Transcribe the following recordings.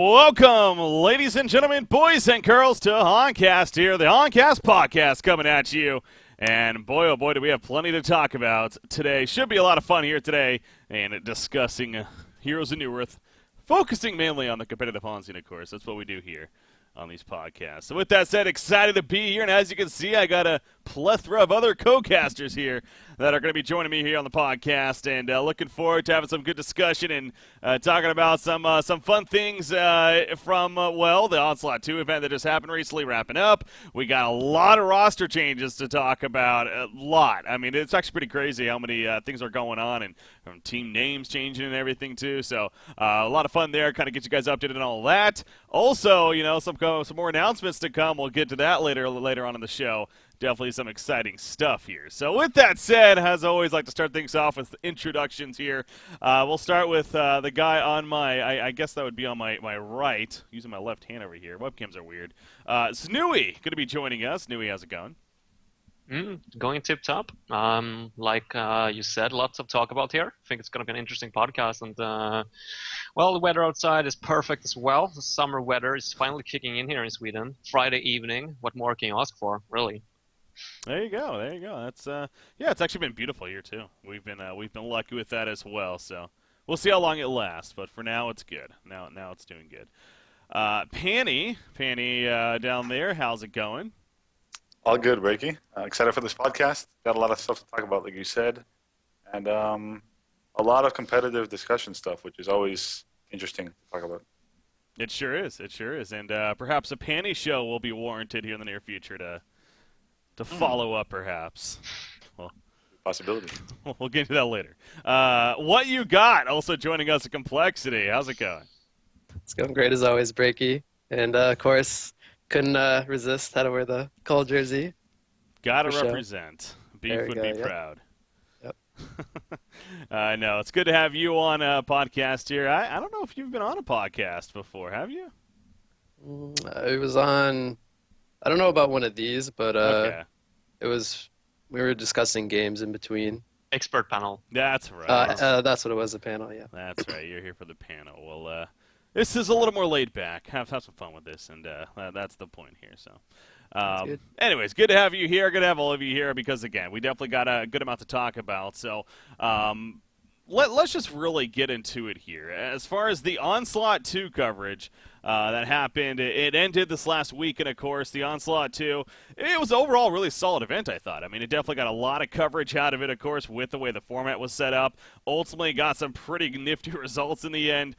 Welcome, ladies and gentlemen, boys and girls, to Honcast here, the Honcast podcast coming at you. And boy, oh boy, do we have plenty to talk about today. Should be a lot of fun here today, and discussing Heroes of New Earth, focusing mainly on the competitive Hon scene, of course. That's what we do here on these podcasts. So with that said, excited to be here, and as you can see, I got a plethora of other co-casters here that are going to be joining me here on the podcast, and looking forward to having some good discussion and talking about some fun things from the Onslaught 2 event that just happened recently, wrapping up. We got a lot of roster changes to talk about, a lot. I mean, it's actually pretty crazy how many things are going on, and from team names changing and everything too. So a lot of fun there, kind of get you guys updated on all that. Also, some more announcements to come. We'll get to that later on in the show. Definitely some exciting stuff here. So with that said, as always, like to start things off with introductions here. We'll start with the guy on I guess that would be on my right, using my left hand over here. Webcams are weird. Snooey going to be joining us. Snooey, how's it going? Going tip-top. Like you said, lots of talk about here. I think it's going to be an interesting podcast. And, the weather outside is perfect as well. The summer weather is finally kicking in here in Sweden. Friday evening. What more can you ask for, really? There you go. That's it's actually been beautiful here too. We've been lucky with that as well. So we'll see how long it lasts. But for now, it's good. Now it's doing good. Panny down there, how's it going? All good, Reiki. Excited for this podcast. Got a lot of stuff to talk about, like you said, and a lot of competitive discussion stuff, which is always interesting to talk about. It sure is, and perhaps a Panny show will be warranted here in the near future to follow up, perhaps. Well, possibility. We'll get into that later. What you got? Also joining us at Complexity. How's it going? It's going great as always, Breaky, and of course. Couldn't resist. Had to wear the Cole jersey. Gotta represent. Beef would be proud. Yep. I know. It's good to have you on a podcast here. I don't know if you've been on a podcast before, have you? It was on, I don't know about one of these, but okay. We were discussing games in between. Expert panel. That's right. That's what it was, the panel, yeah. That's right. You're here for the panel. Well, this is a little more laid back. Have some fun with this, and that's the point here. So, anyways, good to have you here. Good to have all of you here because, again, we definitely got a good amount to talk about. So, let's just really get into it here. As far as the Onslaught 2 coverage that happened, it ended this last week, and of course, the Onslaught 2, it was overall a really solid event, I thought. I mean, it definitely got a lot of coverage out of it, of course, with the way the format was set up. Ultimately, got some pretty nifty results in the end,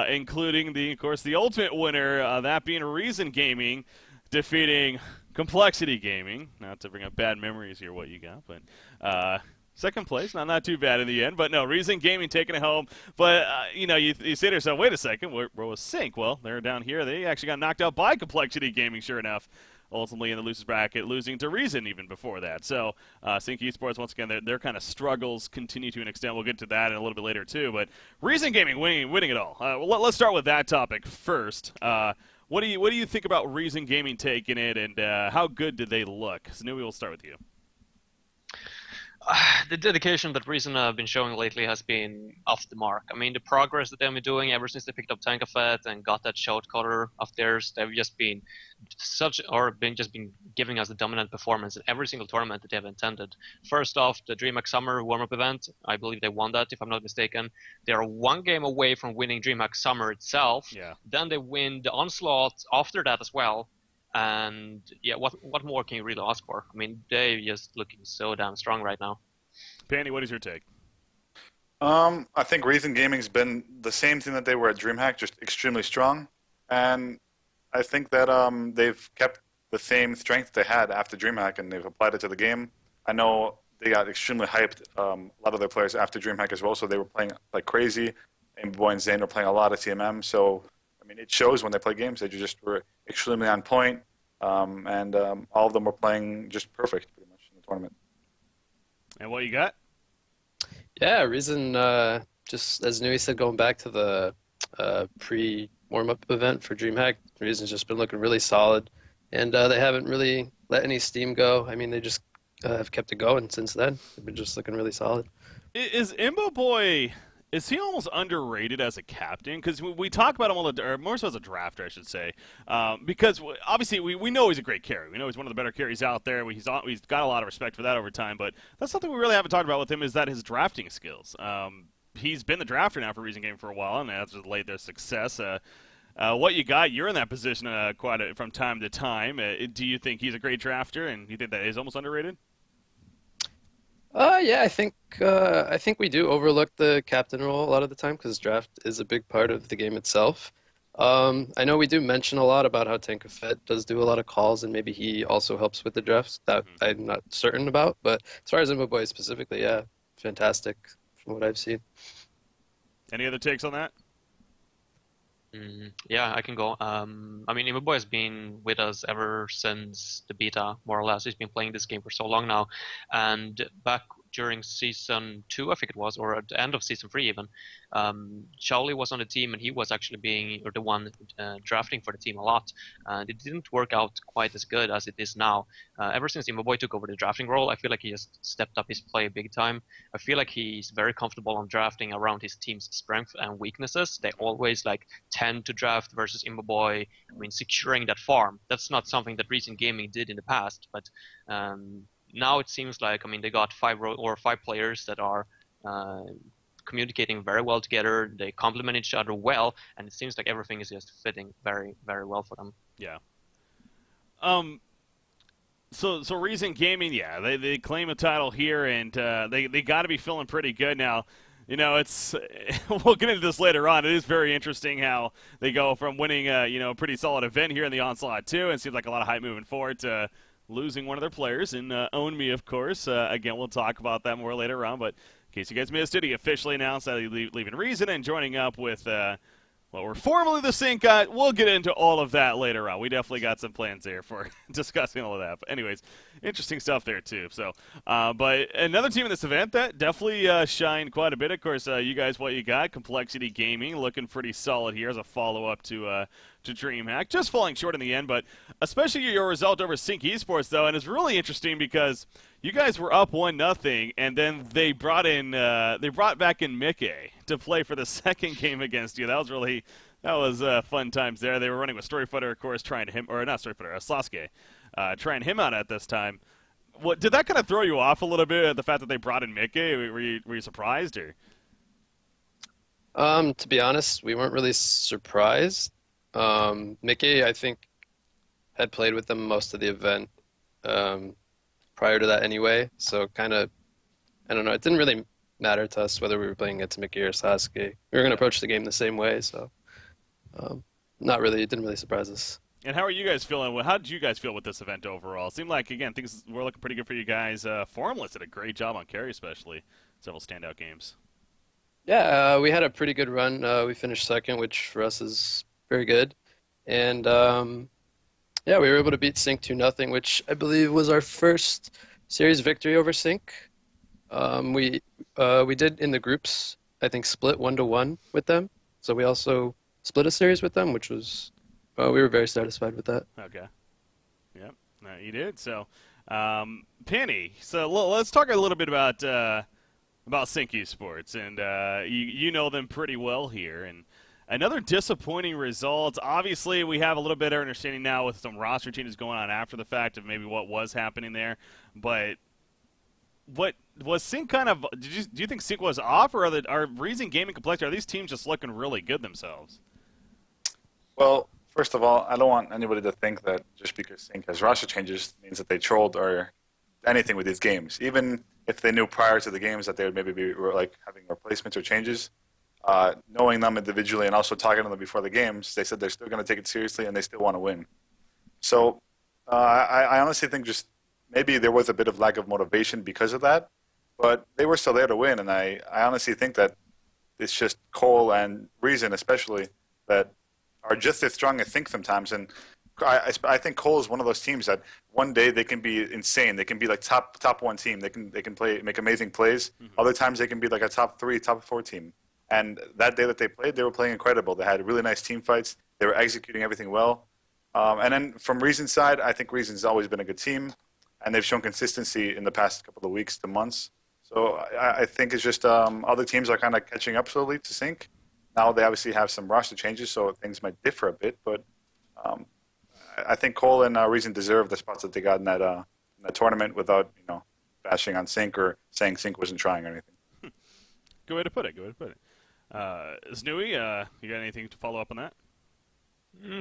including, of course, the ultimate winner, that being Reason Gaming, defeating Complexity Gaming. Not to bring up bad memories here, what you got, but second place, not too bad in the end. But no, Reason Gaming taking it home. But, you say to yourself, wait a second, where was Sync? Well, they're down here. They actually got knocked out by Complexity Gaming, sure enough. Ultimately in the losers bracket, losing to Reason even before that. So, Sync Esports, once again, their kind of struggles continue to an extent. We'll get to that in a little bit later, too. But Reason Gaming winning it all. Let's start with that topic first. What do you think about Reason Gaming taking it, and how good did they look? Snooey, we'll start with you. The dedication that Reason have been showing lately has been off the mark. I mean, the progress that they've been doing ever since they picked up Tankafet and got that shout caller of theirs, they've just been giving us a dominant performance in every single tournament that they've intended. First off, the DreamHack Summer warm-up event, I believe they won that, if I'm not mistaken. They are one game away from winning DreamHack Summer itself. Yeah. Then they win the Onslaught after that as well. And yeah, what more can you really ask for? I mean, they're just looking so damn strong right now. Panny, what is your take? I think Reason Gaming's been the same thing that they were at DreamHack, just extremely strong. And I think that they've kept the same strength they had after DreamHack, and they've applied it to the game. I know they got extremely hyped, a lot of their players after DreamHack as well, so they were playing like crazy. And Boy and Zane were playing a lot of TMM, so I mean, it shows when they play games. They just were extremely on point, and all of them were playing just perfect, pretty much, in the tournament. And what you got? Yeah, Reason, just as Nui said, going back to the pre-warm-up event for DreamHack, Reason's just been looking really solid, and they haven't really let any steam go. I mean, they just have kept it going since then. They've been just looking really solid. Is Imbo Boy Is he almost underrated as a captain? Because we talk about him all or more so as a drafter, I should say. Because obviously we know he's a great carry. We know he's one of the better carries out there. He's got a lot of respect for that over time. But that's something we really haven't talked about with him is that his drafting skills. He's been the drafter now for Reason Game for a while, and that's delayed their success. What you got? You're in that position from time to time. Do you think he's a great drafter, and you think that is almost underrated? Yeah, I think we do overlook the captain role a lot of the time because draft is a big part of the game itself. I know we do mention a lot about how Tankafet does do a lot of calls, and maybe he also helps with the drafts. That I'm not certain about, but as far as Imboboy specifically, yeah, fantastic from what I've seen. Any other takes on that? Yeah, I can go. I mean, Imboboy has been with us ever since the beta, more or less. He's been playing this game for so long now. And back during Season 2, I think it was, or at the end of Season 3 even, Charlie was on the team and he was actually the one drafting for the team a lot. And it didn't work out quite as good as it is now. Ever since Imboboy took over the drafting role, I feel like he just stepped up his play big time. I feel like he's very comfortable on drafting around his team's strengths and weaknesses. They always tend to draft versus Imboboy. I mean, securing that farm. That's not something that recent gaming did in the past, but now it seems like, I mean, they got five players that are communicating very well together. They complement each other well, and it seems like everything is just fitting very, very well for them. Yeah. So Reason Gaming, yeah, they claim a title here, and they got to be feeling pretty good now. You know, it's we'll get into this later on. It is very interesting how they go from winning a pretty solid event here in the Onslaught 2, and it seems like a lot of hype moving forward to losing one of their players, and Own Me, of course. Again, we'll talk about that more later on, but in case you guys missed it, he officially announced that he's leaving Reason and joining up with what were formerly the Sync. We'll get into all of that later on. We definitely got some plans there for discussing all of that. But anyways, interesting stuff there too. So, but another team in this event that definitely shined quite a bit. Of course, you guys, what you got? Complexity Gaming looking pretty solid here as a follow-up to DreamHack. Just falling short in the end, but especially your result over Sync Esports though, and it's really interesting because you guys were up 1-0, and then they brought back in Mickey to play for the second game against you. That was fun times there. They were running with Storyfooter, of course, Sasuke, trying him out at this time. What did that kind of throw you off a little bit? The fact that they brought in Mickey, were you surprised or? To be honest, we weren't really surprised. Mickey, I think, had played with them most of the event. Prior to that anyway, so kind of, I don't know, it didn't really matter to us whether we were playing against Mickey or Sasuke. We were going to approach the game the same way, so not really, it didn't really surprise us. And how are you guys feeling? How did you guys feel with this event overall? It seemed like, again, things were looking pretty good for you guys. Formless did a great job on carry, especially. Several standout games. Yeah, we had a pretty good run. We finished second, which for us is very good. And yeah, we were able to beat Sync 2-0, which I believe was our first series victory over Sync. We did in the groups, I think, split 1-1 with them. So we also split a series with them, which was we were very satisfied with that. Okay. Yep. No, you did. So, Penny. So let's talk a little bit about Sync Esports, and you know them pretty well here, and. Another disappointing result. Obviously, we have a little better understanding now with some roster changes going on after the fact of maybe what was happening there. But what was Sync kind of? Do you think Sync was off, or are Reason Gaming Complexity? Are these teams just looking really good themselves? Well, first of all, I don't want anybody to think that just because Sync has roster changes means that they trolled or anything with these games. Even if they knew prior to the games that they would maybe be having replacements or changes. Knowing them individually and also talking to them before the games, they said they're still going to take it seriously and they still want to win. So I honestly think just maybe there was a bit of lack of motivation because of that, but they were still there to win, and I honestly think that it's just Cole and Reason especially that are just as strong as Think sometimes, and I think Cole is one of those teams that one day they can be insane. They can be like top one team. They can make amazing plays. Mm-hmm. Other times they can be like a top 3, top 4 team. And that day that they played, they were playing incredible. They had really nice team fights. They were executing everything well. And then from Reason's side, I think Reason's always been a good team, and they've shown consistency in the past couple of weeks to months. So I think it's just other teams are kind of catching up slowly to Sync. Now they obviously have some roster changes, so things might differ a bit. But I think Cole and Reason deserve the spots that they got in that tournament without bashing on Sync or saying Sync wasn't trying or anything. Good way to put it. Snooey, you got anything to follow up on that?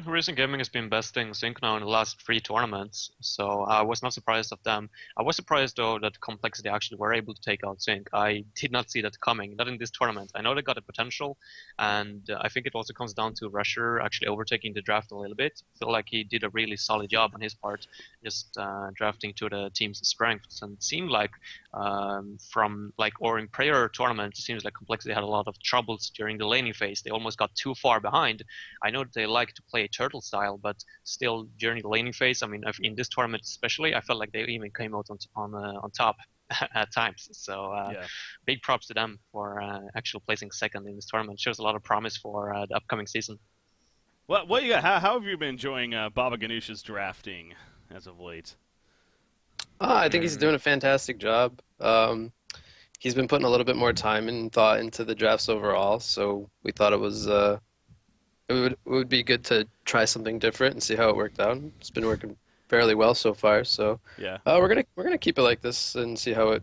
Recent Gaming has been besting Sync now in the last 3 tournaments, so I was not surprised of them. I was surprised though that Complexity actually were able to take out Sync. I did not see that coming, not in this tournament. I know they got the potential, and I think it also comes down to Rusher actually overtaking the draft a little bit. I feel like he did a really solid job on his part, just drafting to the team's strengths, and it seemed like in prior tournaments, it seems like Complexity had a lot of troubles during the laning phase. They almost got too far behind. I know that they like to play turtle style, but still during the laning phase, I mean, in this tournament especially, I felt like they even came out on top at times. So big props to them for actually placing second in this tournament. Shows a lot of promise for the upcoming season. What you got? How have you been enjoying Baba Ganoush's drafting as of late? I think he's doing a fantastic job. He's been putting a little bit more time and thought into the drafts overall, so we thought it would be good to try something different and see how it worked out. It's been working fairly well so far, so yeah, we're gonna keep it like this and see how it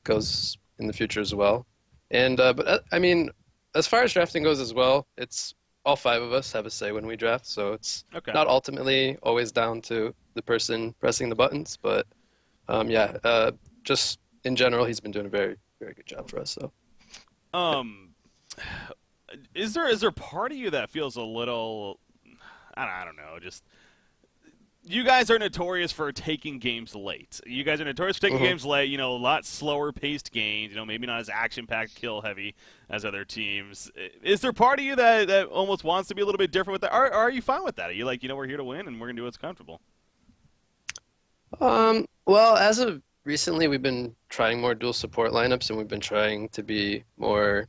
goes in the future as well. And but I mean, as far as drafting goes as well, it's all 5 of us have a say when we draft, so it's not ultimately always down to the person pressing the buttons, but just in general, he's been doing a very, very good job for us. So, is there part of you that feels a little, I don't know, just you guys are notorious for taking games late. You guys are notorious for taking games late. A lot slower paced games. Maybe not as action packed, kill heavy as other teams. Is there part of you that almost wants to be a little bit different with that? Or are you fine with that? Are you like, we're here to win and we're gonna do what's comfortable? Well, as of recently, we've been trying more dual support lineups, and we've been trying to be more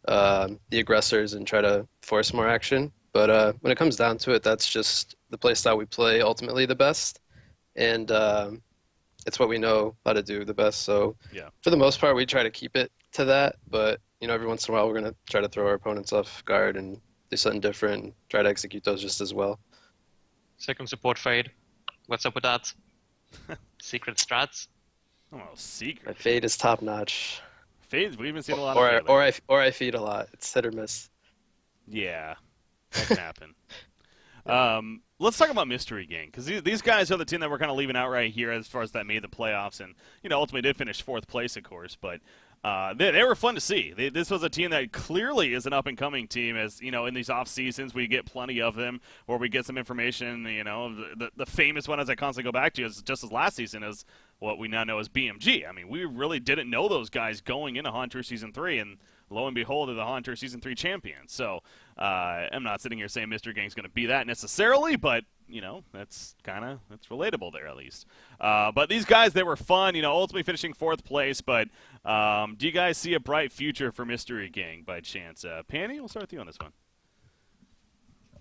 the aggressors and try to force more action. But when it comes down to it, that's just the playstyle we play ultimately the best, and it's what we know how to do the best. So for the most part, we try to keep it to that. But every once in a while, we're gonna try to throw our opponents off guard and do something different and try to execute those just as well. Second support Fade. What's up with that? Secret strats? Oh, secret. My Fade is top notch. Fades, we've been seeing a lot of Fade. Or I feed a lot. It's hit or miss. Yeah, that can happen. Let's talk about Mystery Gang, because these guys are the team that we're kind of leaving out right here as far as that made the playoffs, and ultimately did finish 4th place, of course. But they were fun to see. This was a team that clearly is an up-and-coming team. As in these off seasons, we get plenty of them, or we get some information. The famous one, as I constantly go back to, is just as last season is what we now know as BMG. I mean, we really didn't know those guys going into Haunter Season 3, and lo and behold, they're the Haunter Season 3 champions. So I'm not sitting here saying Mystery Gang's going to be that necessarily, but that's relatable there at least. But these guys, they were fun. Ultimately finishing 4th place. But do you guys see a bright future for Mystery Gang by chance? Panny, we'll start with you on this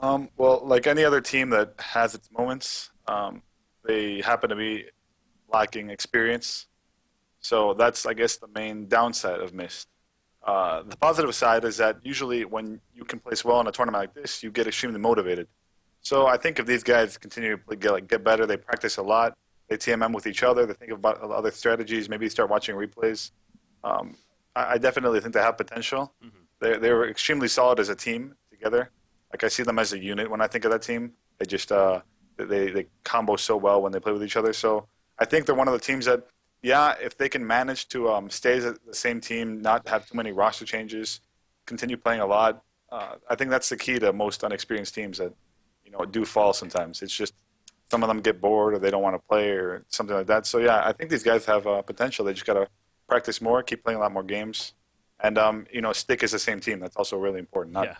one. Well, like any other team that has its moments, they happen to be lacking experience. So that's, I guess, the main downside of Myst. The positive side is that usually when you can place well in a tournament like this, you get extremely motivated. So I think if these guys continue to get better, they practice a lot, they TMM with each other, they think about other strategies, maybe start watching replays. I definitely think they have potential. Mm-hmm. They were extremely solid as a team together. Like I see them as a unit when I think of that team. They just they combo so well when they play with each other. So I think they're one of the teams that, if they can manage to stay as the same team, not have too many roster changes, continue playing a lot, I think that's the key to most unexperienced teams that do fall sometimes. It's just some of them get bored or they don't want to play or something like that. So I think these guys have potential. They just got to practice more, keep playing a lot more games, and stick as the same team. That's also really important. Not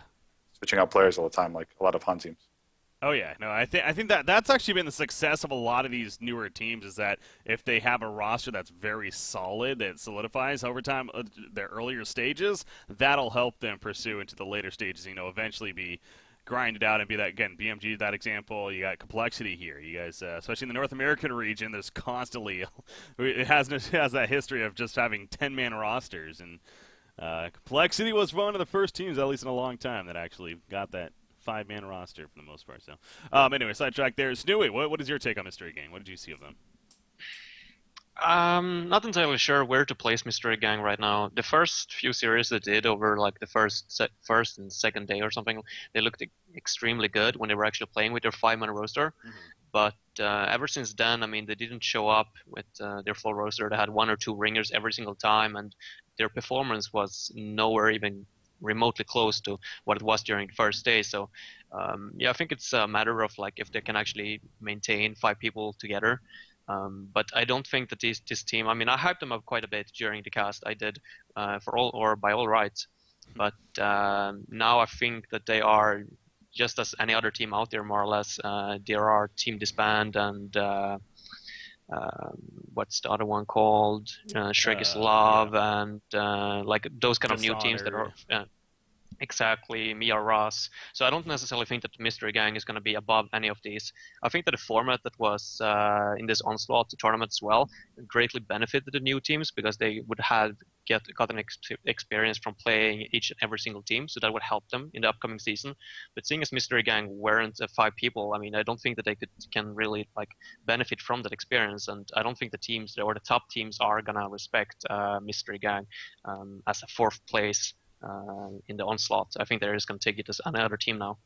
switching out players all the time like a lot of Hun teams. Oh yeah, no, I think that's actually been the success of a lot of these newer teams, is that if they have a roster that's very solid, that solidifies over time, their earlier stages, that'll help them pursue into the later stages. Eventually be grind it out and be that, again, BMG, that example. You got complexity here. You guys, especially in the North American region, there's constantly, it has that history of just having 10-man rosters. And complexity was one of the first teams, at least in a long time, that actually got that 5-man roster for the most part. So, anyway, sidetrack there. Snooey, what is your take on Mystery Gang? What did you see of them? Not entirely sure where to place Mystery Gang right now. The first few series they did over like the first and second day or something, they looked extremely good when they were actually playing with their 5-man roster. Mm-hmm. But ever since then, I mean, they didn't show up with their full roster. They had 1 or 2 ringers every single time, and their performance was nowhere even remotely close to what it was during the first day. So, I think it's a matter of like if they can actually maintain 5 people together. But I don't think that this team. I mean, I hyped them up quite a bit during the cast. I did by all rights. But now I think that they are just as any other team out there, more or less. There are Team Disband and what's the other one called? Shrek is Love, and like those kind of new teams that are. Exactly, Mia Ross. So I don't necessarily think that the Mystery Gang is going to be above any of these. I think that the format that was in this Onslaught tournament as well greatly benefited the new teams because they would have gotten experience from playing each and every single team, so that would help them in the upcoming season. But seeing as Mystery Gang weren't 5 people, I mean, I don't think that they can really like benefit from that experience, and I don't think the teams or the top teams are going to respect Mystery Gang as a 4th place. In the Onslaught. I think they're just going to take it as another team now.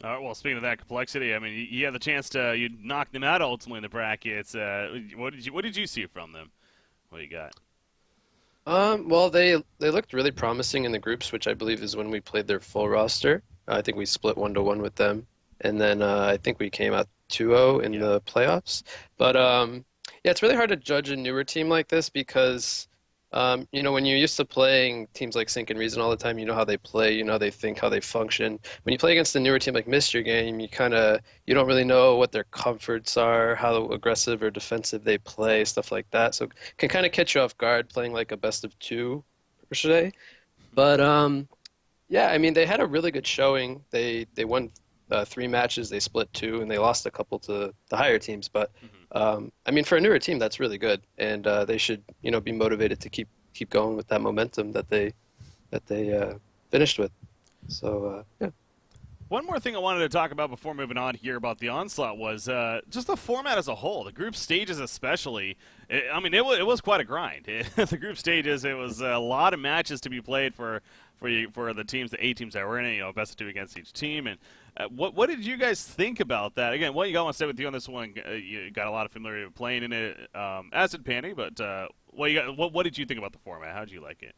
All right, well, speaking of that complexity, I mean, you had the chance to knock them out ultimately in the brackets. What did you see from them? What do you got? Well, they looked really promising in the groups, which I believe is when we played their full roster. I think we split 1-1 with them, and then I think we came out 2-0 in the playoffs. But it's really hard to judge a newer team like this because. When you're used to playing teams like Sync and Reason all the time, you know how they play, you know how they think, how they function. When you play against a newer team like Mystery Game, you don't really know what their comforts are, how aggressive or defensive they play, stuff like that. So it can kind of catch you off guard playing like a best of 2 per se. But I mean, they had a really good showing. They won 3 matches, they split 2, and they lost a couple to the higher teams. But I mean, for a newer team, that's really good, and they should be motivated to keep going with that momentum that they finished with. So yeah. One more thing I wanted to talk about before moving on here about the Onslaught was just the format as a whole. The group stages especially. It was quite a grind. The group stages, it was a lot of matches to be played for the teams, the 8 teams that were in it, best of 2 against each team. And what did you guys think about that? Again, what you got to stay with you on this one? You got a lot of familiarity with playing in it, as did Panny. But what did you think about the format? How did you like it?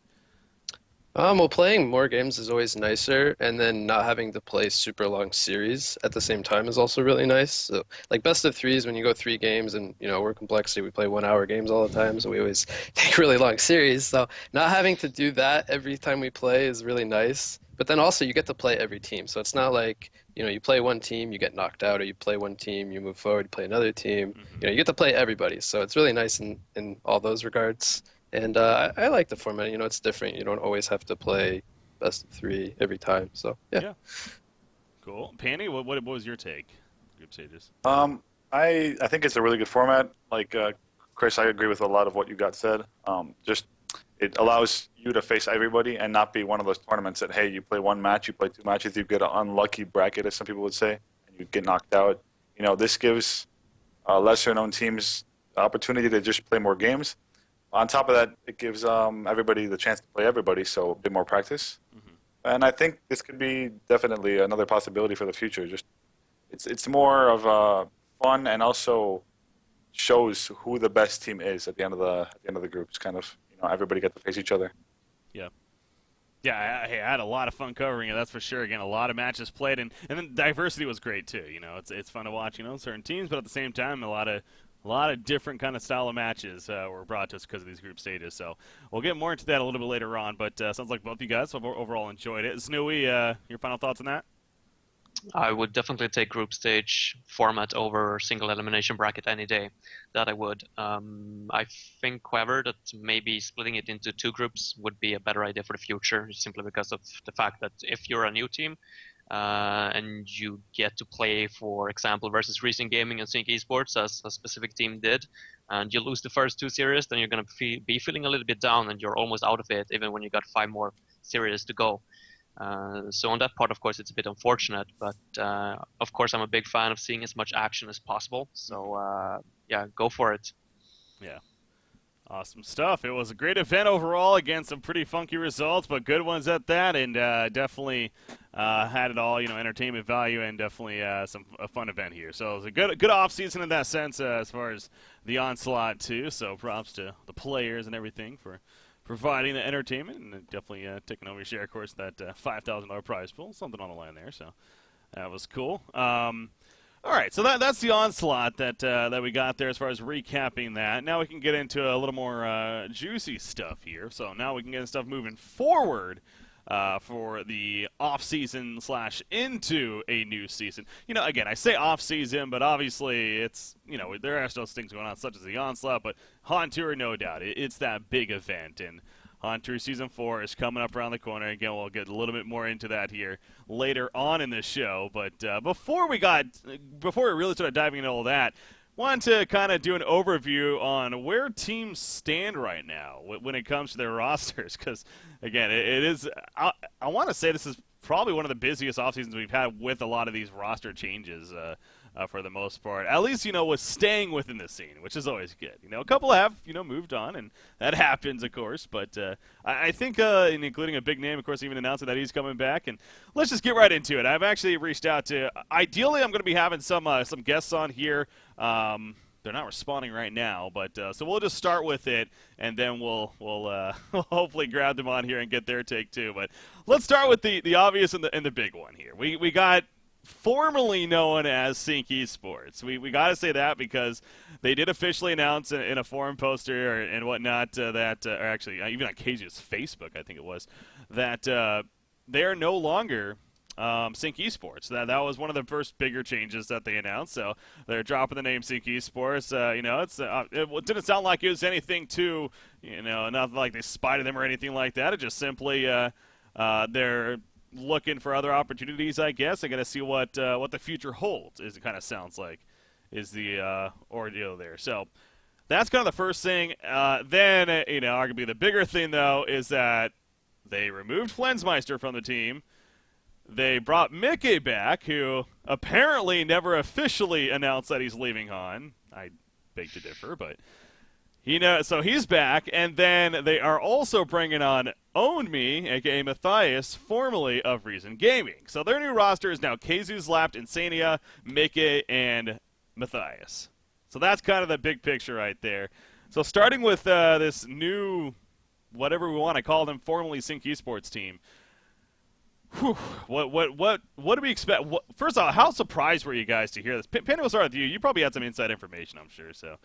Well, playing more games is always nicer, and then not having to play super long series at the same time is also really nice. So, like best of 3s, when you go 3 games, and we're Complexity, we play 1-hour games all the time, so we always take really long series. So not having to do that every time we play is really nice. But then also you get to play every team, so it's not like you play one team, you get knocked out, or you play one team, you move forward, you play another team. You get to play everybody, so it's really nice in all those regards. And I like the format. It's different. You don't always have to play best of 3 every time. So yeah. Cool. Panny, what was your take? Group stages. I think it's a really good format. Like Chris, I agree with a lot of what you got said. Just it allows you to face everybody and not be one of those tournaments that, hey, you play 1 match, you play 2 matches, you get an unlucky bracket, as some people would say, and you get knocked out. This gives lesser-known teams the opportunity to just play more games. On top of that, it gives everybody the chance to play everybody, so a bit more practice. And I think this could be definitely another possibility for the future. Just it's more of fun and also shows who the best team is at the end of the groups. Kind of, everybody get to face each other. Yeah. Yeah, I had a lot of fun covering it, that's for sure. Again, a lot of matches played, and then diversity was great too. It's fun to watch, certain teams, but at the same time, a lot of different kind of style of matches were brought to us because of these group stages. So we'll get more into that a little bit later on. But sounds like both of you guys have overall enjoyed it. Snowy, your final thoughts on that? I would definitely take group stage format over single elimination bracket any day. That I would. I think, however, that maybe splitting it into 2 groups would be a better idea for the future, simply because of the fact that if you're a new team, and you get to play, for example, versus Recent Gaming and Sync Esports, as a specific team did, and you lose the first 2 series, then you're going to be feeling a little bit down, and you're almost out of it, even when you got 5 more series to go. So on that part, of course, it's a bit unfortunate, but of course, I'm a big fan of seeing as much action as possible. So yeah, go for it. Yeah. Awesome stuff. It was a great event overall. Again, some pretty funky results, but good ones at that, and definitely had it all, entertainment value, and definitely a fun event here. So it was a good off season in that sense, as far as the Onslaught too. So props to the players and everything for providing the entertainment, and definitely taking over your share, of course, that $5,000 prize pool, something on the line there. So that was cool. All right, so that's the Onslaught that we got there as far as recapping that. Now we can get into a little more juicy stuff here. So now we can get stuff moving forward for the off-season / into a new season. Again, I say off-season, but obviously it's, there are still things going on, such as the Onslaught, but HON Tour, no doubt, it's that big event, and HON Tour Season 4 is coming up around the corner. Again, we'll get a little bit more into that here later on in the show. But before we really started diving into all that, wanted to kind of do an overview on where teams stand right now when it comes to their rosters. Because, again, it is I want to say this is probably one of the busiest off seasons we've had with a lot of these roster changes for the most part. At least, with staying within the scene, which is always good. A couple have, moved on, and that happens, of course. But I think, including a big name, of course, even announcing that he's coming back. And let's just get right into it. I've actually reached out to, ideally, I'm going to be having some guests on here. They're not responding right now, but so we'll just start with it, and then we'll hopefully grab them on here and get their take too. But let's start with the obvious and the big one here. We got formerly known as Sync Esports. We got to say that because they did officially announce in a forum poster and whatnot or actually even on KZ's Facebook, I think it was, that they are no longer Sync Esports. That was one of the first bigger changes that they announced. So they're dropping the name Sync Esports. It didn't sound like it was anything too, nothing like they spied them or anything like that. It just simply they're looking for other opportunities, I guess. I got to see what the future holds. It kind of sounds like is the ordeal there. So that's kind of the first thing. Then arguably the bigger thing though is that they removed FN Meister from the team. They brought Mickey back, who apparently never officially announced that he's leaving HON. I beg to differ, but so he's back, and then they are also bringing on Own Me, aka Matthias, formerly of Reason Gaming. So their new roster is now KZu's Lapped, Insania, Mickey, and Matthias. So that's kind of the big picture right there. So starting with this new, whatever we want to call them, formerly Sync Esports team. Whew, what do we expect? First off, how surprised were you guys to hear this? Penny, we'll start with you. You probably had some inside information, I'm sure. So,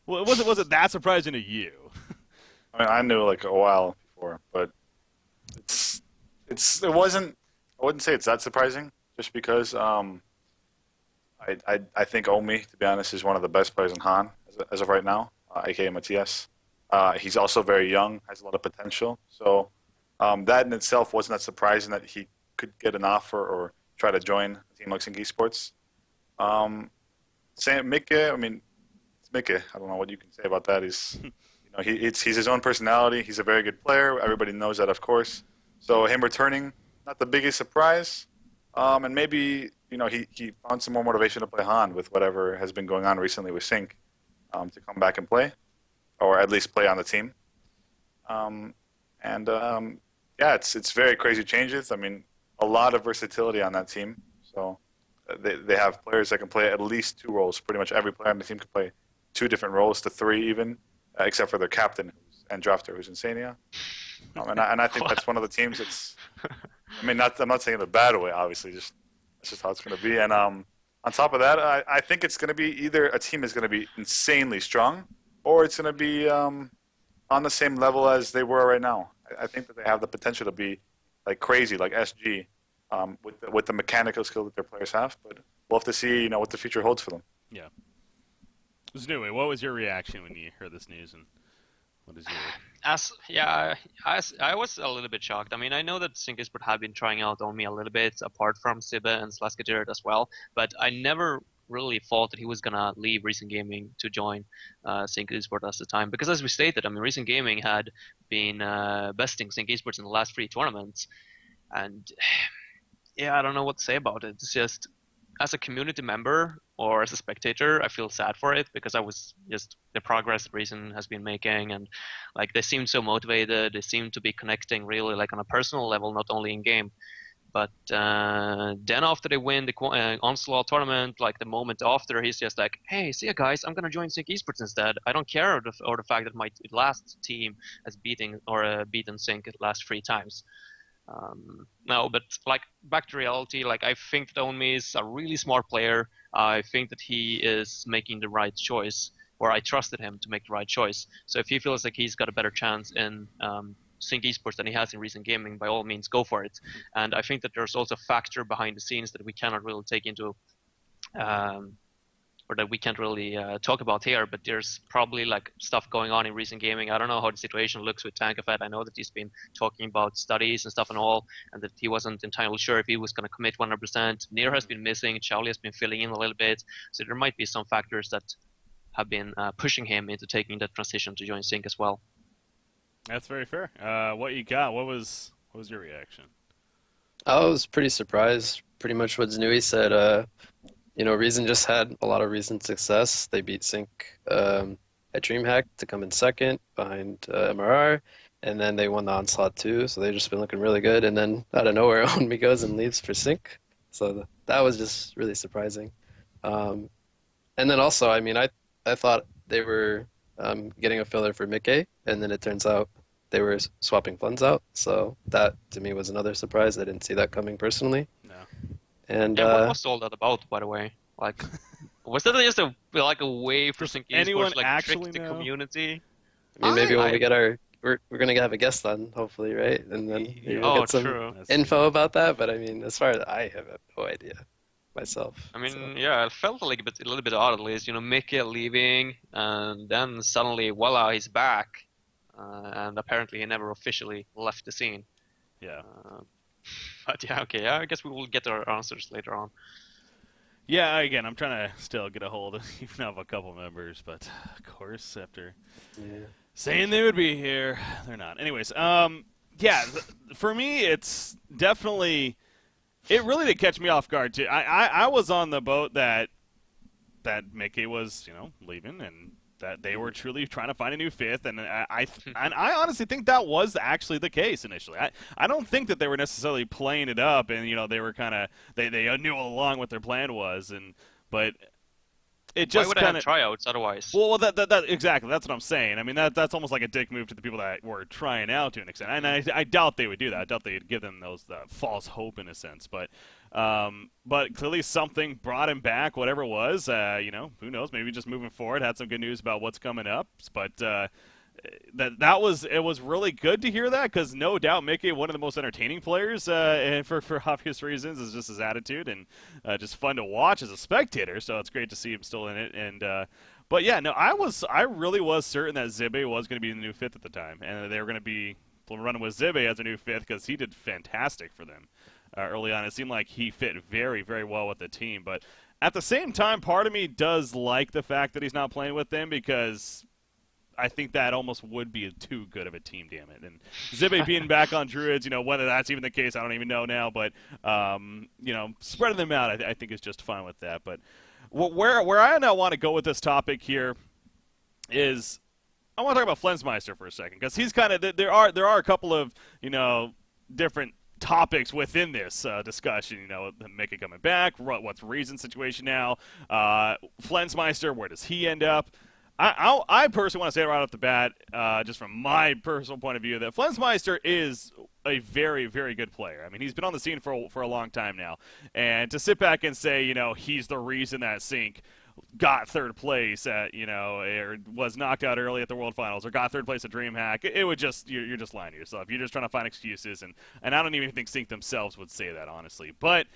was it that surprising to you? I mean, I knew like a while before, but it wasn't. I wouldn't say it's that surprising, just because I think Omi, to be honest, is one of the best players in HON as of right now, aka Matthias. He's also very young, has a lot of potential. So. That in itself wasn't that surprising that he could get an offer or try to join a team like Sync Esports. Mickey, I mean, it's Mickey. I don't know what you can say about that. He's his own personality. He's a very good player. Everybody knows that, of course. So him returning, not the biggest surprise. And maybe he found some more motivation to play HON with whatever has been going on recently with Sync, to come back and play, or at least play on the team. Yeah, it's very crazy changes. I mean, a lot of versatility on that team. So they have players that can play at least 2 roles. Pretty much every player on the team can play 2 different roles to 3 even, except for their captain and drafter, who's Insania. And I think that's one of the teams that's. I mean, I'm not saying in a bad way, obviously. That's just how it's going to be. And on top of that, I think it's going to be either a team is going to be insanely strong, or it's going to be on the same level as they were right now. I think that they have the potential to be like crazy, like SG, with the mechanical skill that their players have. But we'll have to see, what the future holds for them. Yeah. Znui, what was your reaction when you heard this news, and what is your I was a little bit shocked. I mean, I know that Sync Esport had been trying out on me a little bit, apart from Sibbe and Slaskajared as well, but I never really thought that he was gonna leave Recent Gaming to join Sync Esport at the time. Because as we stated, I mean, Recent Gaming had been besting Sync Esports in the last 3 tournaments, and yeah, I don't know what to say about it. It's just, as a community member or as a spectator, I feel sad for it because I was just the progress Reason has been making, and like they seem so motivated. They seem to be connecting really like on a personal level, not only in game. But then after they win the Onslaught tournament, like the moment after, he's just like, "Hey, see ya guys, I'm gonna join Sync Esports instead. I don't care or the fact that my last team has beaten Sync the last 3 times." No, but like back to reality, like I think that Onmi is a really smart player. I think that he is making the right choice, or I trusted him to make the right choice. So if he feels like he's got a better chance in Sync Esports than he has in Recent Gaming, by all means, go for it. And I think that there's also a factor behind the scenes that we cannot really take into or that we can't really talk about here, but there's probably like stuff going on in Recent Gaming. I don't know how the situation looks with Tankafet. I know that he's been talking about studies and stuff and all, and that he wasn't entirely sure if he was going to commit 100%. Nir has been missing. Charlie has been filling in a little bit. So there might be some factors that have been pushing him into taking that transition to join Sync as well. That's very fair. What you got? What was your reaction? I was pretty surprised. Pretty much what Znui said. Reason just had a lot of recent success. They beat Sync at DreamHack to come in second behind MRR, and then they won the Onslaught too, so they've just been looking really good. And then out of nowhere, Onmi goes and leaves for Sync. So that was just really surprising. And then also, I mean, I thought they were getting a filler for Mickey, and then it turns out they were swapping funds out. So that, to me, was another surprise. I didn't see that coming personally. No. And what was all that about, by the way? Like, was that just a way for Sync Esports to like trick the community? I mean, maybe when we get we're gonna have a guest on, hopefully, right? And then we'll get some info about that. But I mean, as far as I have no idea myself. I mean, yeah, it felt like a little bit odd at least. Mickey leaving, and then suddenly, voila, he's back, and apparently he never officially left the scene. Yeah. But yeah, okay, I guess we will get our answers later on. Yeah, again, I'm trying to still get a hold of even of a couple members, but of course, after saying they would be here, they're not. Anyways, for me, it's definitely, it really did catch me off guard too. I was on the boat that Mickey was, leaving, and that they were truly trying to find a new fifth, and I honestly think that was actually the case initially. I don't think that they were necessarily playing it up, and they were kind of they knew all along what their plan was, but it just why would I have tryouts otherwise? Well, that exactly, that's what I'm saying. I mean, that's almost like a dick move to the people that were trying out to an extent, and I doubt they would do that. I doubt they'd give them those false hope in a sense, but clearly something brought him back, whatever it was. Who knows? Maybe just moving forward, had some good news about what's coming up. But it was really good to hear that, because no doubt Mickey, one of the most entertaining players, and for obvious reasons, is just his attitude and just fun to watch as a spectator. So it's great to see him still in it. And but yeah, no, I really was certain that Zibbe was going to be the new fifth at the time, and they were going to be running with Zibbe as a new fifth because he did fantastic for them. Early on, it seemed like he fit very, very well with the team. But at the same time, part of me does like the fact that he's not playing with them, because I think that almost would be too good of a team, damn it. And Zibbe being back on Druids, whether that's even the case, I don't even know now. But, spreading them out, I think is just fine with that. But where I now want to go with this topic here is I want to talk about Flensmeister for a second, because he's kind of there are a couple of different topics within this discussion. Mickey coming back, what's Reason's situation now, Flensmeister, where does he end up? I personally want to say right off the bat, just from my personal point of view, that Flensmeister is a very, very good player. I mean, he's been on the scene for a long time now, and to sit back and say, he's the reason that Sync got third place at, or was knocked out early at the World Finals, or got third place at DreamHack, it would just, you're just lying to yourself. You're just trying to find excuses, and I don't even think Sync themselves would say that, honestly. But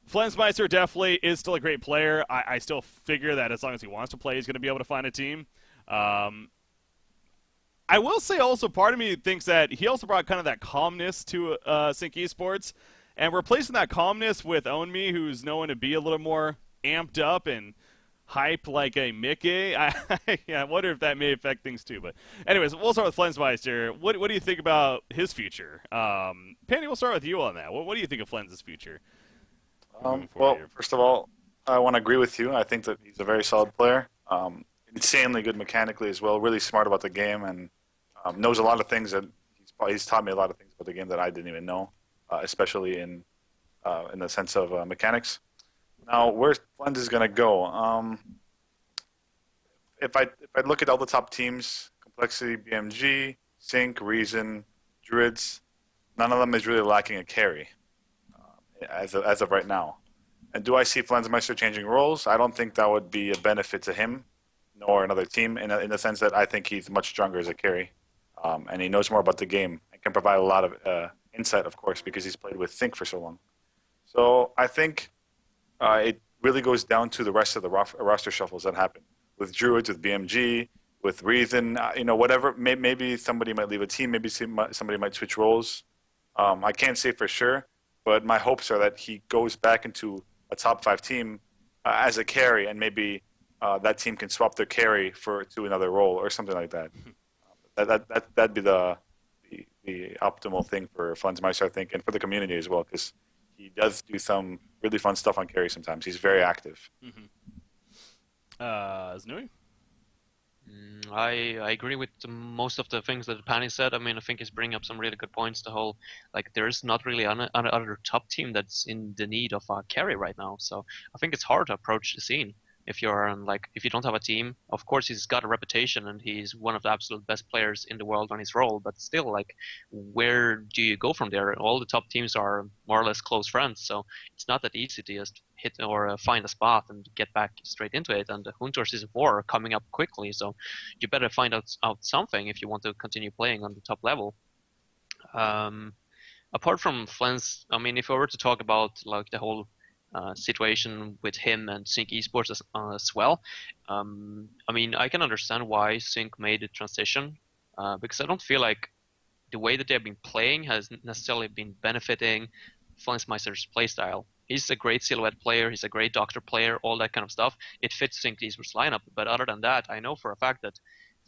Flensmeister definitely is still a great player. I still figure that as long as he wants to play, he's going to be able to find a team. I will say also, part of me thinks that he also brought kind of that calmness to Sync Esports, and replacing that calmness with Onme, who's known to be a little more amped up and hype like a Mickey. I wonder if that may affect things too. But anyways, we'll start with FN Meister. What do you think about his future? Penny, we'll start with you on that. What do you think of Flens' future? Well, first of all, I want to agree with you. I think that he's a very solid player. Insanely good mechanically as well. Really smart about the game, and knows a lot of things that he's taught me a lot of things about the game that I didn't even know, especially in the sense of mechanics. Now, where Flens is going to go? If I look at all the top teams, Complexity, BMG, Sync, Reason, Druids, none of them is really lacking a carry as of right now. And do I see FN Meister changing roles? I don't think that would be a benefit to him nor another team in the sense that I think he's much stronger as a carry. And he knows more about the game and can provide a lot of insight, of course, because he's played with Think for so long. So I think it really goes down to the rest of the roster shuffles that happen with Druids, with BMG, with Reason. Whatever. Maybe somebody might leave a team. Maybe somebody might switch roles. I can't say for sure, but my hopes are that he goes back into a top 5 team as a carry, and maybe that team can swap their carry to another role or something like that. That'd be the optimal thing for FN Meister, I think, and for the community as well, because he does do some really fun stuff on carry sometimes. He's very active. Znui? I agree with most of the things that Pani said. I mean, I think he's bringing up some really good points. The whole, there's not really another top team that's in the need of a carry right now. So I think it's hard to approach the scene. If you're if you don't have a team, of course he's got a reputation and he's one of the absolute best players in the world on his role. But still, where do you go from there? All the top teams are more or less close friends, so it's not that easy to just hit or find a spot and get back straight into it. And the Hunters is war coming up quickly, so you better find out something if you want to continue playing on the top level. Apart from Flens, I mean, if I were to talk about the whole situation with him and Sync Esports as well. I mean, I can understand why Sync made the transition because I don't feel like the way that they've been playing has necessarily been benefiting FN Meister's playstyle. He's a great silhouette player, he's a great doctor player, all that kind of stuff. It fits Sync Esports lineup, but other than that, I know for a fact that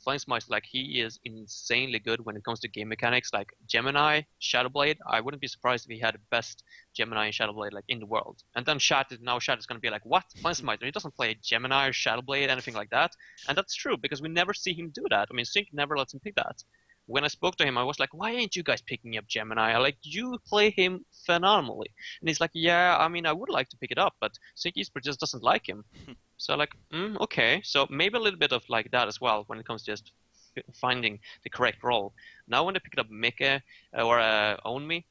FN Meister, he is insanely good when it comes to game mechanics, like Gemini, Shadowblade. I wouldn't be surprised if he had the best Gemini and Shadowblade in the world. And then Shat is going to be like, what? FN Meister, he doesn't play Gemini or Shadowblade, anything like that. And that's true, because we never see him do that. I mean, Sync never lets him pick that. When I spoke to him, I was like, why ain't you guys picking up Gemini? You play him phenomenally. And he's like, yeah, I mean, I would like to pick it up, but Sync Esports just doesn't like him. So okay. So maybe a little bit of that as well when it comes to just finding the correct role. Now when they picked up Mikke or Onme,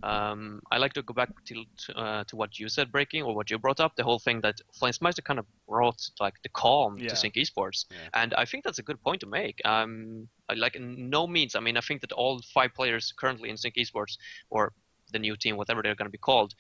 I like to go back to what you said, Breaking, or what you brought up, the whole thing that FN Meister kind of brought the calm to Sync Esports. Yeah. And I think that's a good point to make. In no means, I mean, I think that all 5 players currently in Sync Esports, or the new team, whatever they're going to be called,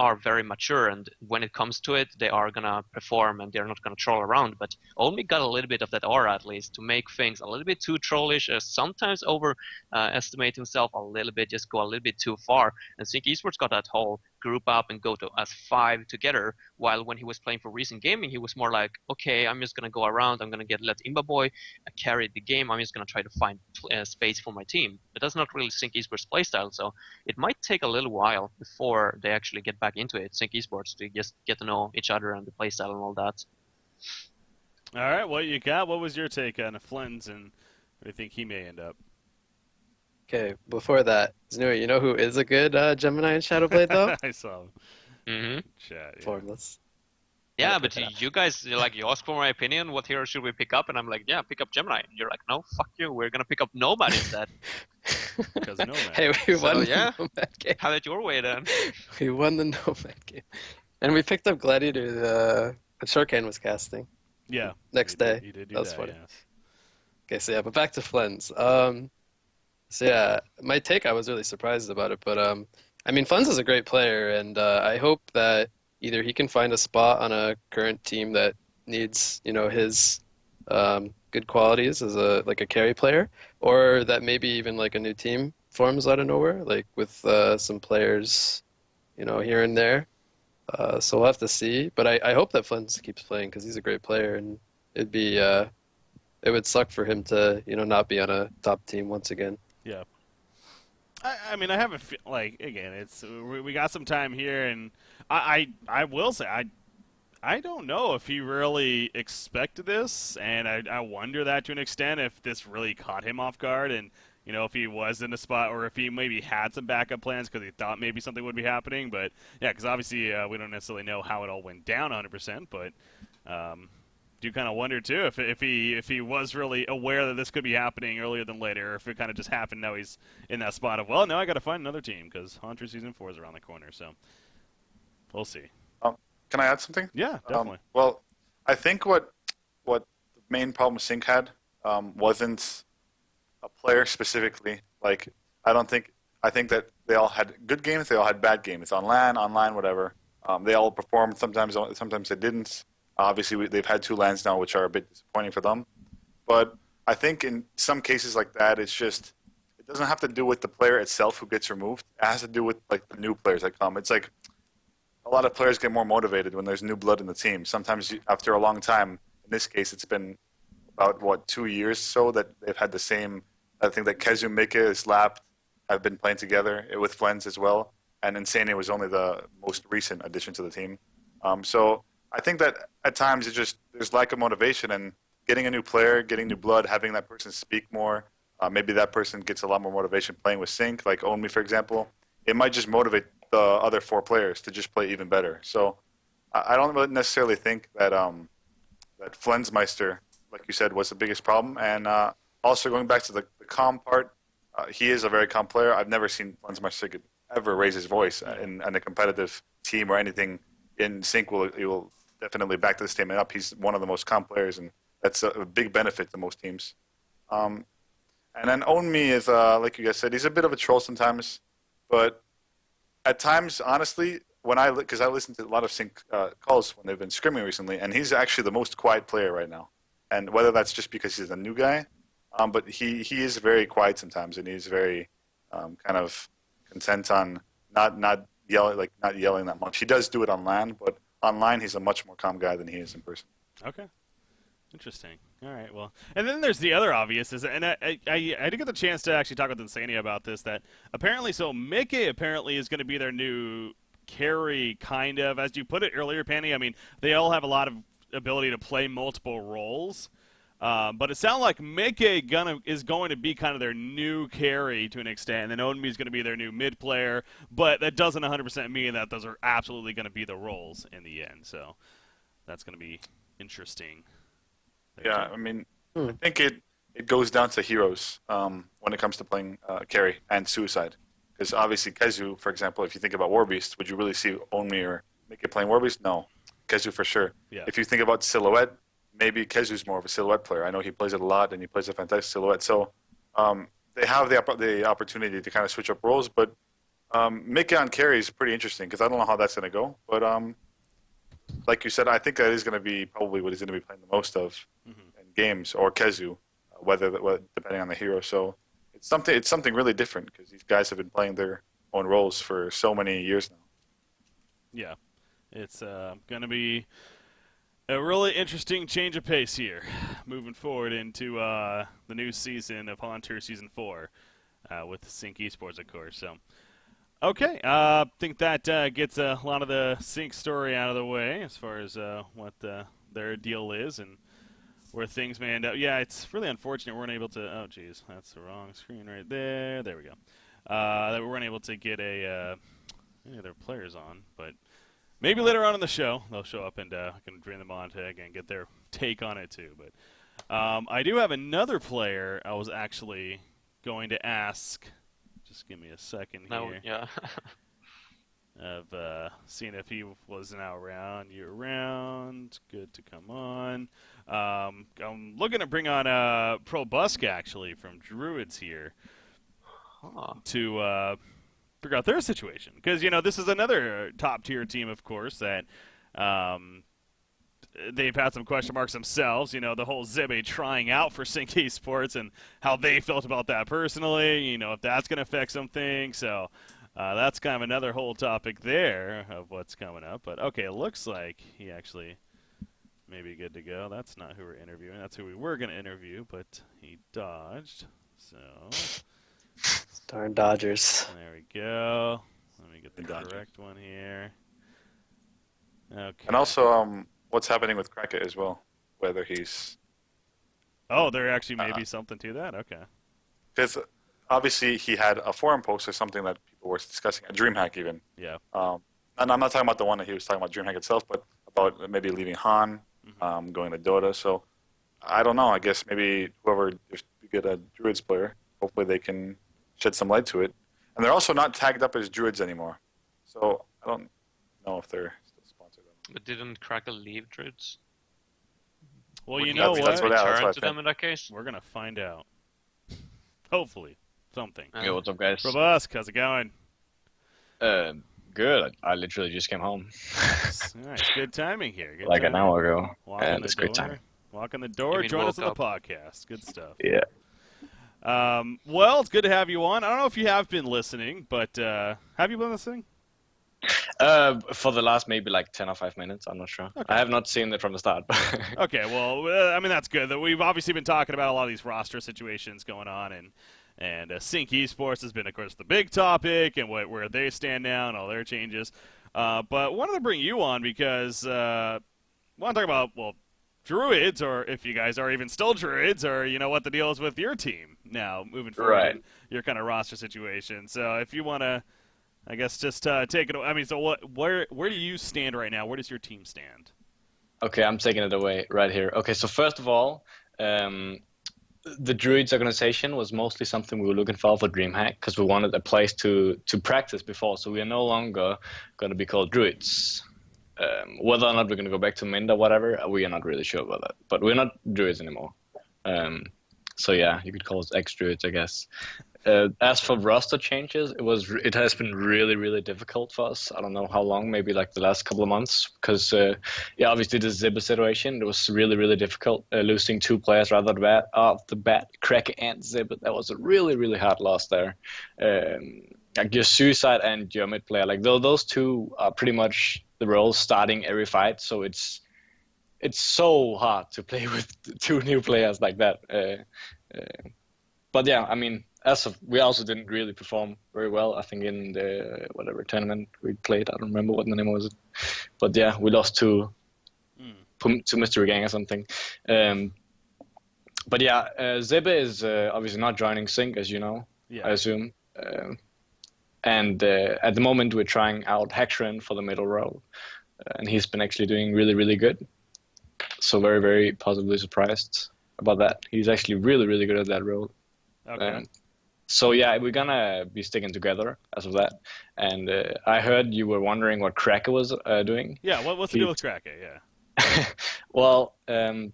are very mature, and when it comes to it, they are gonna perform and they're not gonna troll around. But Only got a little bit of that aura, at least, to make things a little bit too trollish, sometimes overestimate himself a little bit, just go a little bit too far. And Sync Esports got that whole group up and go to as 5 together, while when he was playing for Recent Gaming, he was more like, okay, I'm just gonna go around, I'm gonna let Imba Boy carry the game, I'm just gonna try to find space for my team. But that's not really Sync Esports playstyle, so it might take a little while before they actually get back into it, Sync Esports, to just get to know each other and the playstyle and all that. All right, what you got? What was your take on Flens and where do you think he may end up? Okay, before that, Znui, you know who is a good Gemini and Shadowblade, though? I saw him. Mm-hmm. Chat, yeah. Formless. Yeah, but you guys, you ask for my opinion, what hero should we pick up? And I'm like, yeah, pick up Gemini. And you're like, no, fuck you, we're going to pick up Nomad instead. Because Nomad. Hey, we won the Nomad game. Have it your way, then. We won the Nomad game. And we picked up Gladiator that Shortcan was casting. Yeah. Next day. He did do that was that, funny. yes. Okay, so yeah, but back to Flens. So yeah, my take, I was really surprised about it, but I mean, Flens is a great player, and I hope that either he can find a spot on a current team that needs, his good qualities as a carry player, or that maybe even like a new team forms out of nowhere, like with some players, here and there. So we'll have to see. But I hope that Flens keeps playing because he's a great player, and it'd be it would suck for him to not be on a top team once again. Yeah. I mean, I have a like again. It's we got some time here, and I will say I don't know if he really expected this, and I wonder that to an extent if this really caught him off guard, and if he was in a spot or if he maybe had some backup plans because he thought maybe something would be happening. But yeah, because obviously we don't necessarily know how it all went down 100%, but do kind of wonder too if he was really aware that this could be happening earlier than later, or if it kind of just happened. Now he's in that spot of, well, now I got to find another team because Haunter Season 4 is around the corner. So we'll see. Can I add something? Yeah, definitely. Well, I think what the main problem Sync had wasn't a player specifically. Like, I think that they all had good games, they all had bad games. On LAN, online, whatever. They all performed. Sometimes they didn't. Obviously, they've had 2 LANs now, which are a bit disappointing for them. But I think in some cases like that, it doesn't have to do with the player itself who gets removed. It has to do with like the new players that come. It's like a lot of players get more motivated when there's new blood in the team. Sometimes after a long time, in this case, it's been about 2 years so that they've had the same. I think that Kezu, Mika, Slap have been playing together with Flens as well, and Insane was only the most recent addition to the team. So I think that at times there's lack of motivation, and getting a new player, getting new blood, having that person speak more, maybe that person gets a lot more motivation playing with Sync, like Onmi, for example. It might just motivate the other 4 players to just play even better. So I don't really necessarily think that that Flens Meister, like you said, was the biggest problem. And also going back to the calm part, he is a very calm player. I've never seen Flens Meister ever raise his voice in a competitive team or anything. In Sync, he will definitely back this statement up. He's one of the most calm players, and that's a big benefit to most teams. And then Onmi is, like you guys said, he's a bit of a troll sometimes, but at times, honestly, because I listen to a lot of Sync calls when they've been scrimming recently, and he's actually the most quiet player right now. And whether that's just because he's a new guy, but he is very quiet sometimes, and he's very kind of content on not yelling that much. He does do it on LAN, but online he's a much more calm guy than he is in person. Okay. Interesting. All right. Well, and then there's the other obvious, and I did get the chance to actually talk with Insania about this. That apparently, Mickey apparently is going to be their new carry, kind of, as you put it earlier, Panny. I mean, they all have a lot of ability to play multiple roles, but it sounds like Mickey is going to be kind of their new carry to an extent, and then Onmi is going to be their new mid player. But that doesn't 100% mean that those are absolutely going to be the roles in the end. So that's going to be interesting. Yeah, I mean, I think it goes down to heroes when it comes to playing carry and suicide. Because obviously Kezu, for example, if you think about Warbeast, would you really see Onmi or Mickey playing Warbeast? No. Kezu for sure. Yeah. If you think about Silhouette, maybe Kezu's more of a Silhouette player. I know he plays it a lot, and he plays a fantastic Silhouette. So they have the opportunity to kind of switch up roles. But Mickey on carry is pretty interesting because I don't know how that's going to go. But like you said, I think that is going to be probably what he's going to be playing the most of in games, or Kezu, whether depending on the hero. So it's something really different because these guys have been playing their own roles for so many years now. Yeah, it's going to be a really interesting change of pace here, moving forward into the new season of Haunter Season 4 with Sync Esports, of course. So. Okay, I think that gets a lot of the Sync story out of the way as far as what their deal is and where things may end up. Yeah, it's really unfortunate we weren't able to. Oh, geez, that's the wrong screen right there. There we go. That we weren't able to get any of their players on, but maybe later on in the show they'll show up and I can drain them on to again get their take on it too. But I do have another player I was actually going to ask. Just give me a second here. No, yeah. Of seeing if he was now around, year-round. Good to come on. I'm looking to bring on Probus actually from Druids here to figure out their situation. Because, this is another top-tier team, of course, that they've had some question marks themselves. You know, the whole Zibbe trying out for Sync Esports and how they felt about that personally. You know, if that's going to affect something. So that's kind of another whole topic there of what's coming up. But, okay, it looks like he actually may be good to go. That's not who we're interviewing. That's who we were going to interview, but he dodged. So Darn Dodgers. there we go. Let me get the correct one here. Okay. And also, what's happening with Kraken as well? Whether he's... Oh, there actually may be something to that? Okay. Because obviously he had a forum post or something that people were discussing at DreamHack even. Yeah. And I'm not talking about the one that he was talking about DreamHack itself, but about maybe leaving Han, going to Dota. So I don't know. I guess maybe whoever is a good Druids player, hopefully they can shed some light to it. And they're also not tagged up as Druids anymore. So I don't know if they're still sponsored. But didn't Crackle leave Druids? Well, you Would know he what? that's what I return to think. them in that case? We're going to find out. Hopefully. Something. Yo, what's up, guys? Probus, how's it going? Good. I literally just came home. Nice. Good timing here. Good Like timing. an hour ago. Walk That's great time. Walk in the door. mean Join us on the woke podcast. Good stuff. Yeah. Well, it's good to have you on. I don't know if you have been listening, but have you been listening? For the last maybe like 10 or 5 minutes, I'm not sure. Okay. I have not seen it from the start. Okay, well, I mean, that's good. We've obviously been talking about a lot of these roster situations going on, and Sync Esports has been, of course, the big topic and where they stand now and all their changes. But wanted to bring you on because I want to talk about, well, Druids, or if you guys are even still Druids, or you know what the deal is with your team now moving forward, Right. your kind of roster situation. So if you want to, I guess, just take it away. I mean, so where do you stand right now? Where does your team stand? Okay, I'm taking it away right here. Okay, so first of all, the Druids organization was mostly something we were looking for DreamHack because we wanted a place to practice before. So we are no longer going to be called Druids. Whether or not we're going to go back to Mint or whatever, we are not really sure about that. But we're not Druids anymore. So yeah, you could call us ex-Druids, I guess. As for roster changes, it has been really, really difficult for us. I don't know how long, maybe like the last couple of months, because obviously the Zibba situation, it was really, really difficult. Losing 2 players rather than off the bat, Cracker and Zibba, that was a really, really hard loss there. Like your Suicide and your mid player, like those 2 are pretty much the roles starting every fight. So it's so hard to play with 2 new players like that. But yeah, I mean, we also didn't really perform very well. I think in the whatever tournament we played, I don't remember what the name was. But yeah, we lost to Mystery Gang or something. But yeah, Zibbe is obviously not joining Sync, as you know, I assume. And at the moment, we're trying out Hexrin for the middle role. And he's been actually doing really, really good. So very, very positively surprised about that. He's actually really, really good at that role. Okay. So yeah, we're gonna be sticking together as of that. And I heard you were wondering what Cracker was doing. Yeah, what's the deal with Cracker? Yeah. Well, there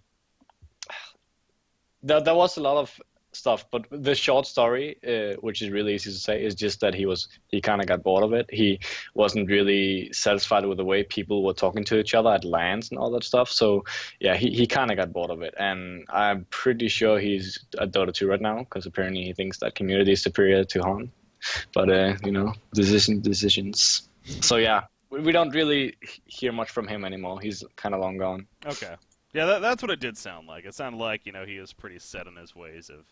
was a lot of stuff, but the short story, which is really easy to say, is just that he kind of got bored of it. He wasn't really satisfied with the way people were talking to each other at LANs and all that stuff. So yeah, he kind of got bored of it, and I'm pretty sure he's at Dota 2 right now because apparently he thinks that community is superior to Han. But decisions. So yeah, we don't really hear much from him anymore. He's kind of long gone. Okay. Yeah, that's what it did sound like. It sounded like, he is pretty set in his ways of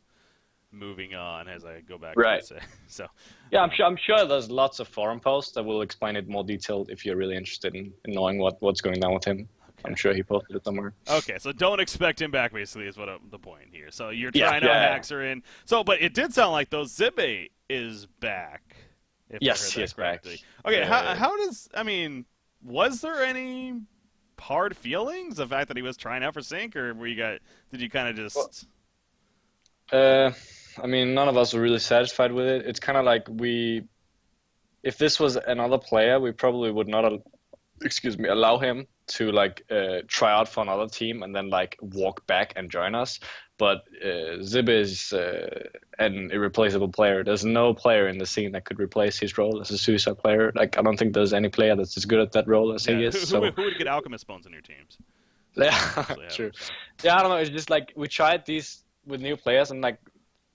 moving on, as I go back Right. and say. So yeah, I'm sure there's lots of forum posts that will explain it more detailed if you're really interested in knowing what's going down with him. Okay. I'm sure he posted it somewhere. Okay, so don't expect him back, basically, is what the point here. So you're trying out hacks are in. So, but it did sound like Zibbe is back. Yes, he is back. Okay, how does, was there any hard feelings, the fact that he was trying out for Sync, or did you kind of just... None of us were really satisfied with it. It's kind of like if this was another player, we probably would not, allow him to try out for another team and then walk back and join us. But Zib is an irreplaceable player. There's no player in the scene that could replace his role as a Suicide player. I don't think there's any player that's as good at that role as he is. Who would get Alchemist Bones on your teams? Yeah, actually true. happen, so. Yeah, I don't know. It's just like we tried these with new players, and like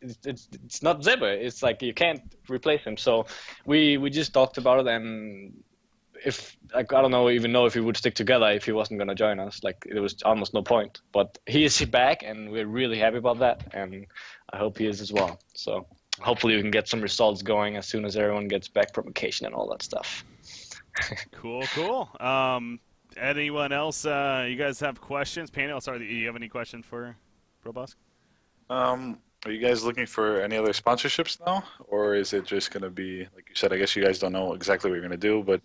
it's not Zebra. It's like you can't replace him. So we just talked about it, and if like I don't know even know if we would stick together if he wasn't gonna join us. Like there was almost no point. But he is back, and we're really happy about that, and I hope he is as well. So hopefully we can get some results going as soon as everyone gets back from vacation and all that stuff. Cool. Anyone else? You guys have questions? Panel, sorry, do you have any questions for Probus? Are you guys looking for any other sponsorships now, or is it just going to be like you said? I guess you guys don't know exactly what you're going to do, but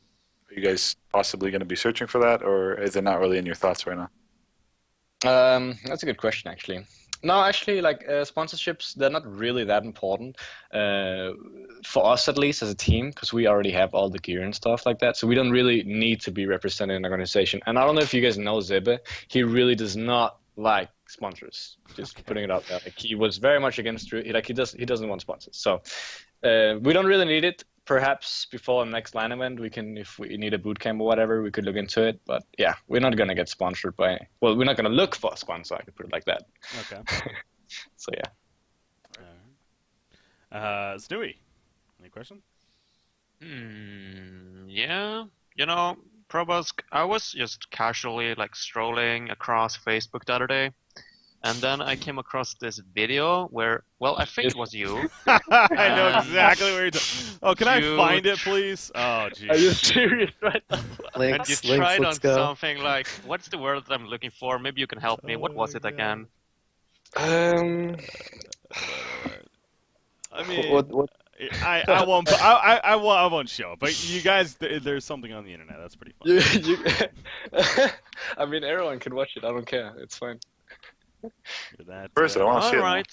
are you guys possibly going to be searching for that, or is it not really in your thoughts right now? That's a good question, actually. No, actually, like sponsorships, they're not really that important for us, at least as a team, because we already have all the gear and stuff like that. So we don't really need to be represented in an organization. And I don't know if you guys know Zebe. He really does not like sponsors. Just putting it out there. Like he was very much against. He doesn't want sponsors. So we don't really need it. Perhaps before the next LAN event, we can, if we need a boot camp or whatever, we could look into it. But yeah, we're not gonna get sponsored by. Well, we're not gonna look for a sponsor. I could put it like that. Okay. So yeah. Stewie, any question? Yeah, you know, Probus, I was just casually like strolling across Facebook the other day, and then I came across this video where, well, I think it was you. I know exactly where you're talking. Oh, can I find it, please? Oh, geez. Are you serious right now? And you tried on something like, what's the word that I'm looking for? Maybe you can help me. What was it again? I mean, What? I won't show it, but you guys, there's something on the internet that's pretty fun. I mean, everyone can watch it. I don't care. It's fine. First, I want to see Alright.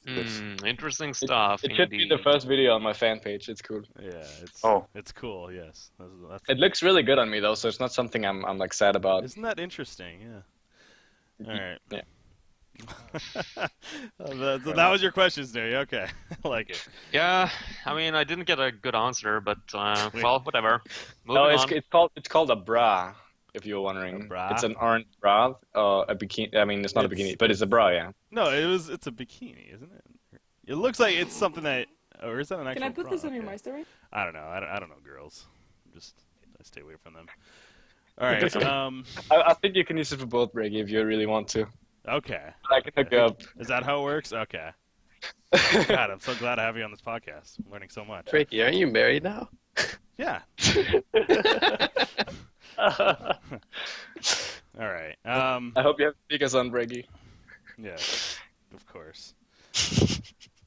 it. Interesting stuff. It should be the first video on my fan page. It's cool. Yeah, it's cool. Yes, that's It looks really good on me though, so it's not something I'm like sad about. Isn't that interesting? Yeah. All right. Yeah. So that was your question, Snewy. Okay, I like it. Yeah, I mean, I didn't get a good answer, but well, whatever. No, Moving on. it's called a bra. If you're wondering, A bra? it's an orange bra, a bikini. I mean, it's not a bikini, but it's a bra, yeah. No, it's a bikini, isn't it? It looks like it's something that, or is that an actual? Can I put bra? this on your Okay. Meister? I don't know. I don't know girls. I stay away from them. All right. I think you can use it for both, Brady, if you really want to. Okay. I can hook up. Is that how it works? Okay. God, I'm so glad to have you on this podcast. I'm learning so much. Frankie, aren't you married now? Yeah. All right. I hope you have speakers on, Brady. Yes, of course.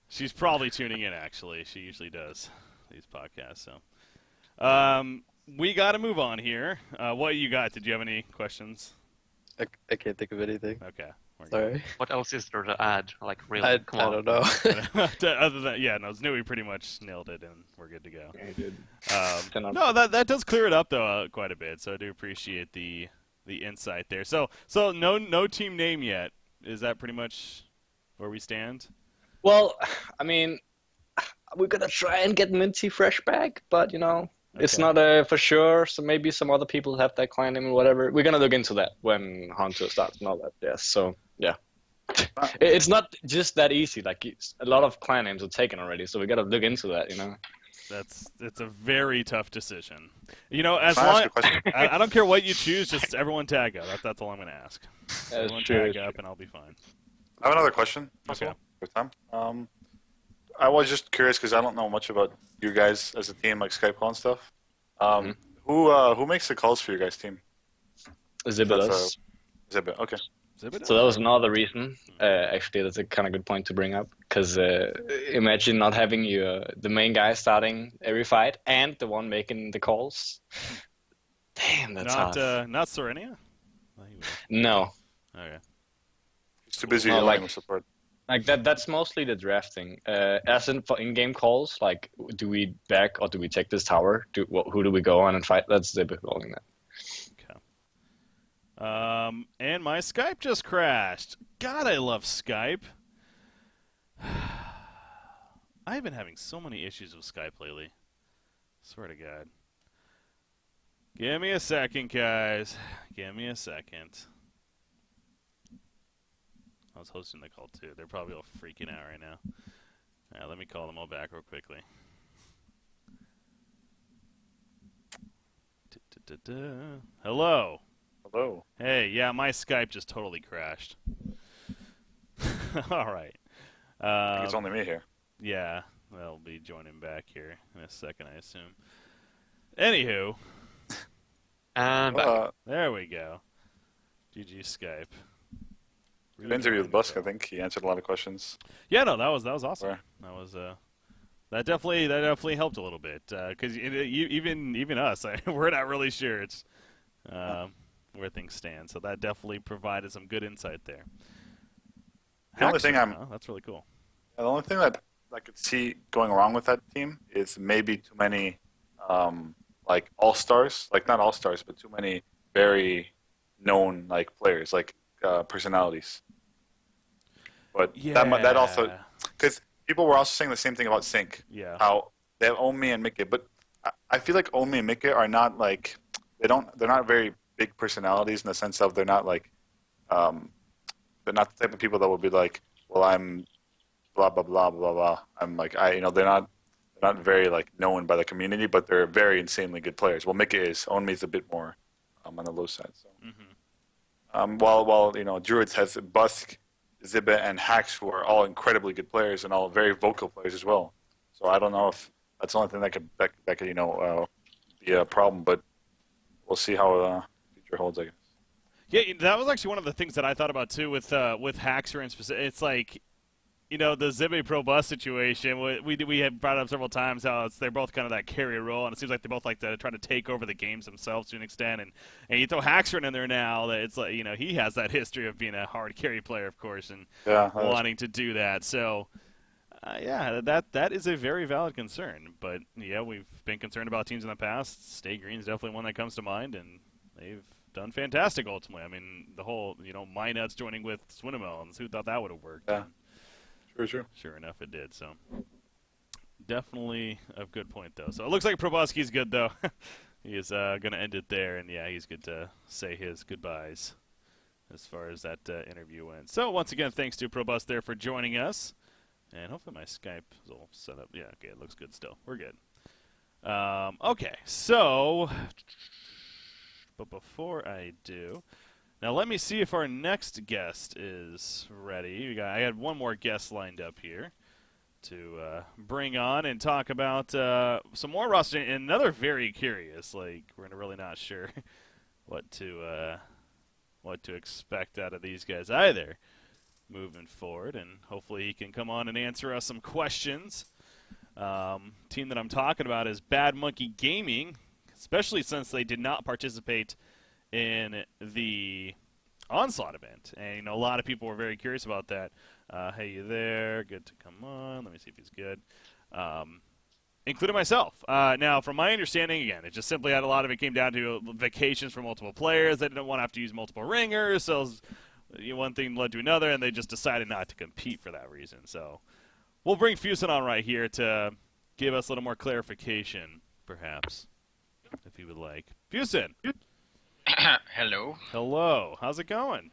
She's probably tuning in. Actually, she usually does these podcasts. So, we got to move on here. What you got? Did you have any questions? I can't think of anything. Okay. Sorry. What else is there to add? Like, really? I Come on. don't know. Other than Snewy pretty much nailed it, and we're good to go. Yeah, dude. No, that does clear it up though quite a bit. So I do appreciate the insight there. So no team name yet. Is that pretty much where we stand? Well, I mean, we're gonna try and get Minty Fresh back, but you know, it's not for sure. So maybe some other people have that clan name or whatever. We're gonna look into that when Hunter starts and all that. Yes. So yeah, it's not just that easy. Like a lot of clan names are taken already, so we gotta look into that. You know. It's a very tough decision. You know, as long I don't care what you choose, just everyone tag up. That's all I'm gonna ask. Everyone tag up, and I'll be fine. I have another question. Okay. For Tom. I was just curious because I don't know much about you guys as a team, like Skype call and stuff. Who makes the calls for your guys' team? Zibilas. Zibit. Okay. So that was another reason. Actually, that's a kind of good point to bring up because imagine not having the main guy starting every fight and the one making the calls. Damn, that's hard. Not Serenia? No. Okay. He's too busy like with support. Like that's mostly the drafting. As in for in-game calls, like do we back or do we take this tower? Who do we go on and fight? That's Zibit rolling that. And my Skype just crashed. God, I love Skype. I've been having so many issues with Skype lately. Swear to God. Give me a second, guys. Give me a second. I was hosting the call, too. They're probably all freaking out right now. All right, let me call them all back real quickly. Hello. Hello. Hey, yeah, my Skype just totally crashed. All right. I think it's only me here. Yeah, they'll be joining back here in a second, I assume. Anywho. There we go. GG Skype. Good interview with Busk. I think he answered a lot of questions. Yeah, no, that was awesome. Where? That was that definitely helped a little bit because even us, we're not really sure it's where things stand. So that definitely provided some good insight there. The only thing that's really cool. The only thing that I could see going wrong with that team is maybe too many like all-stars, like not all-stars, but too many very known like players, like personalities. But yeah. that also, because people were also saying the same thing about Sync. Yeah. How they have Omi and Mikke, but I feel like Omi and Mikke are not like they're not very big personalities in the sense of they're not like they're not the type of people that would be like, well, I'm blah blah blah blah blah. I'm like they're not very like known by the community, but they're very insanely good players. Well, Mikke is. Omi is a bit more on the low side. So. Mm-hmm. While Druids has Busk, Zibba, and Hax, who are all incredibly good players and all very vocal players as well. So I don't know if that's the only thing that could be a problem, but we'll see how the future holds, I guess. Yeah, that was actually one of the things that I thought about too with Haxer in specific. It's like, the Zibbe Probus situation. We had brought up several times how they're both kind of that carry role, and it seems like they both like to try to take over the games themselves to an extent. And you throw Haxer in there now, that it's like he has that history of being a hard carry player, of course, and wanting to do that. So. That is a very valid concern. But, yeah, we've been concerned about teams in the past. Stay Green is definitely one that comes to mind, and they've done fantastic ultimately. I mean, the whole, Mynuts joining with Swinamelons, who thought that would have worked? Yeah, true. Sure enough, it did. So, definitely a good point, though. So, it looks like Probowski's good, though. He is going to end it there, and, yeah, he's good to say his goodbyes as far as that interview went. So, once again, thanks to Probus there for joining us. And hopefully my Skype is all set up. Yeah, okay, it looks good still. We're good. Okay, so, but before I do, now let me see if our next guest is ready. I had one more guest lined up here to bring on and talk about some more roster. And another very curious, like we're really not sure what to expect out of these guys either. Moving forward, and hopefully he can come on and answer us some questions. Team that I'm talking about is Bad Monkey Gaming, especially since they did not participate in the Onslaught event. And a lot of people were very curious about that. Hey, you there? Good to come on. Let me see if he's good. Including myself. Now, from my understanding, again, it just simply had a lot of it came down to vacations for multiple players. They didn't want to have to use multiple ringers, so one thing led to another, and they just decided not to compete for that reason. So we'll bring Fuson on right here to give us a little more clarification, perhaps, if he would like. Fuson! Hello. Hello. How's it going?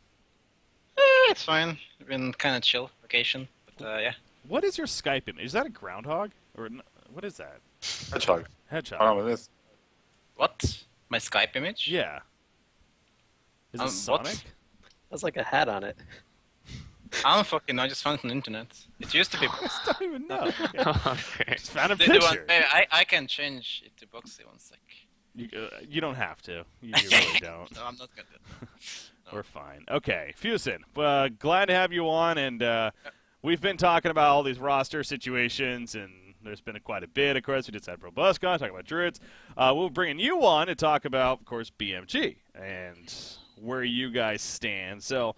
It's fine. It's been kind of chill vacation, but yeah. What is your Skype image? Is that a groundhog? Or what is that? Hedgehog. Hedgehog. I don't know what it is. What? My Skype image? Yeah. Is it Sonic? What? That's like a hat on it. I don't fucking know. I just found it on the internet. It used to be. I don't even know. Okay. Okay. Just found a The picture. I can change it to Boxy one sec. You don't have to. You really don't. No, I'm not gonna do that. No. We're fine. Okay, Fuson. Glad to have you on, and we've been talking about all these roster situations, and there's been quite a bit. Of course, we just had Probuscon, talking about Druids. We're bringing you on to talk about, of course, BMG and where you guys stand. So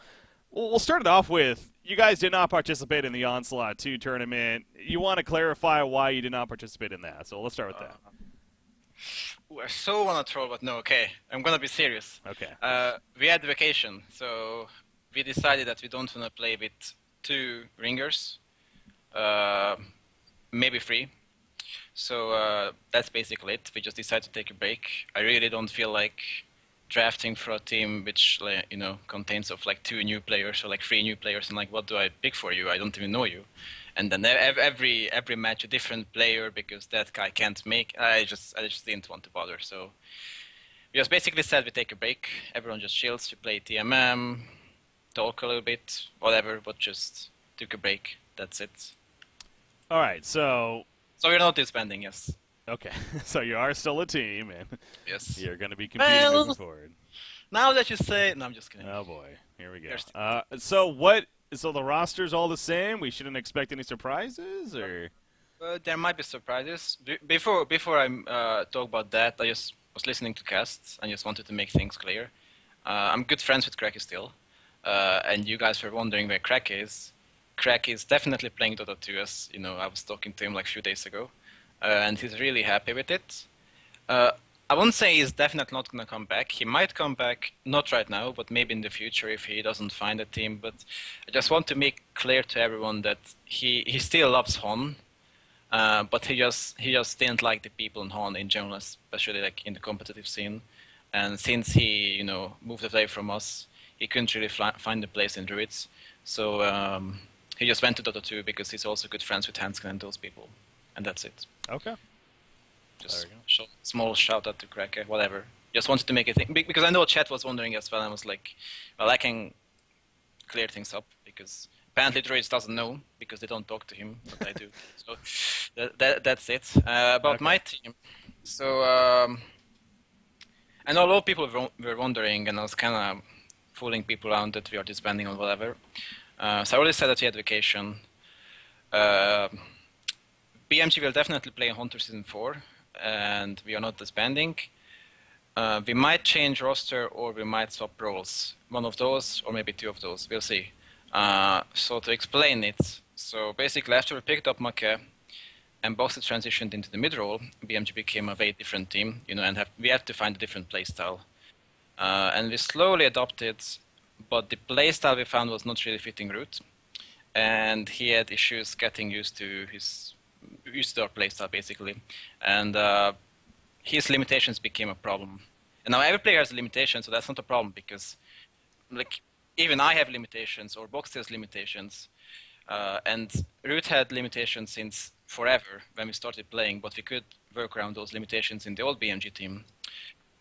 we'll start it off with, you guys did not participate in the Onslaught 2 tournament. You want to clarify why you did not participate in that. So let's start with that. I so wanna troll, but no. Okay, I'm gonna be serious. Okay. We had vacation, so we decided that we don't wanna play with 2 ringers, maybe 3. So that's basically it. We just decided to take a break. I really don't feel like drafting for a team which contains of like 2 new players or like 3 new players, and like, what do I pick for you? I don't even know you. And then every match a different player because that guy can't make. I just didn't want to bother. So we just basically said we take a break. Everyone just chills. We play TMM, talk a little bit, whatever, but just took a break. That's it. All right, so we're not disbanding, yes. Okay, so you are still a team, and yes, you're going to be competing moving forward. Now that you say, no, I'm just kidding. Oh boy, here we go. So the roster's all the same. We shouldn't expect any surprises, or there might be surprises. Before I talk about that, I just was listening to casts and just wanted to make things clear. I'm good friends with Cracky still, and you guys were wondering where Crack is. Crack is definitely playing Dota 2, as I was talking to him like a few days ago, and he's really happy with it. I won't say he's definitely not going to come back. He might come back, not right now, but maybe in the future if he doesn't find a team. But I just want to make clear to everyone that he still loves Hon, but he just didn't like the people in Hon in general, especially like in the competitive scene. And since he moved away from us, he couldn't really find a place in Druids. So he just went to Dota 2 because he's also good friends with Hansken and those people, and that's it. Okay. Just small shout out to Cracker, whatever. Just wanted to make a thing because I know chat was wondering as well. I was like, well, I can clear things up because apparently Druids doesn't know because they don't talk to him, but I do. So that's it. About my team. So I know a lot of people were wondering, and I was kind of fooling people around that we are disbanding or whatever. So I already said that we had vacation. BMG will definitely play Hunter Season 4. And we are not disbanding. We might change roster or we might swap roles. One of those or maybe 2 of those. We'll see. So to explain it, so basically after we picked up Make and Boxer transitioned into the mid role, BMG became a very different team, and we had to find a different playstyle. And we slowly adopted, but the playstyle we found was not really fitting Root. And he had issues getting used to our playstyle basically, and his limitations became a problem. And now every player has a limitation, so that's not a problem because, like, even I have limitations or Box has limitations, and Root had limitations since forever when we started playing, but we could work around those limitations in the old BMG team.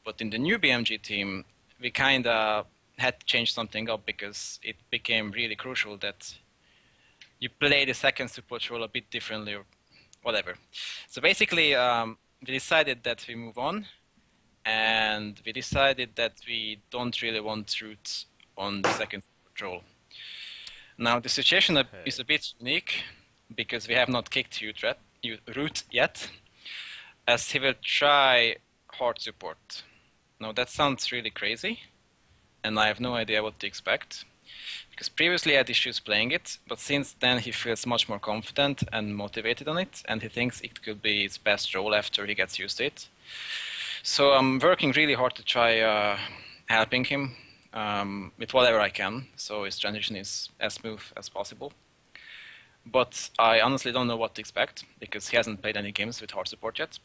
But in the new BMG team, we kind of had to change something up because it became really crucial that you play the second support role a bit differently or whatever. So basically, we decided that we move on, and we decided that we don't really want Root on the second support role. Now, the situation is a bit unique because we have not kicked Root yet, as he will try hard support. Now, that sounds really crazy, and I have no idea what to expect. Because previously he had issues playing it, but since then he feels much more confident and motivated on it, and he thinks it could be his best role after he gets used to it. So I'm working really hard to try helping him with whatever I can, so his transition is as smooth as possible. But I honestly don't know what to expect, because he hasn't played any games with hard support yet.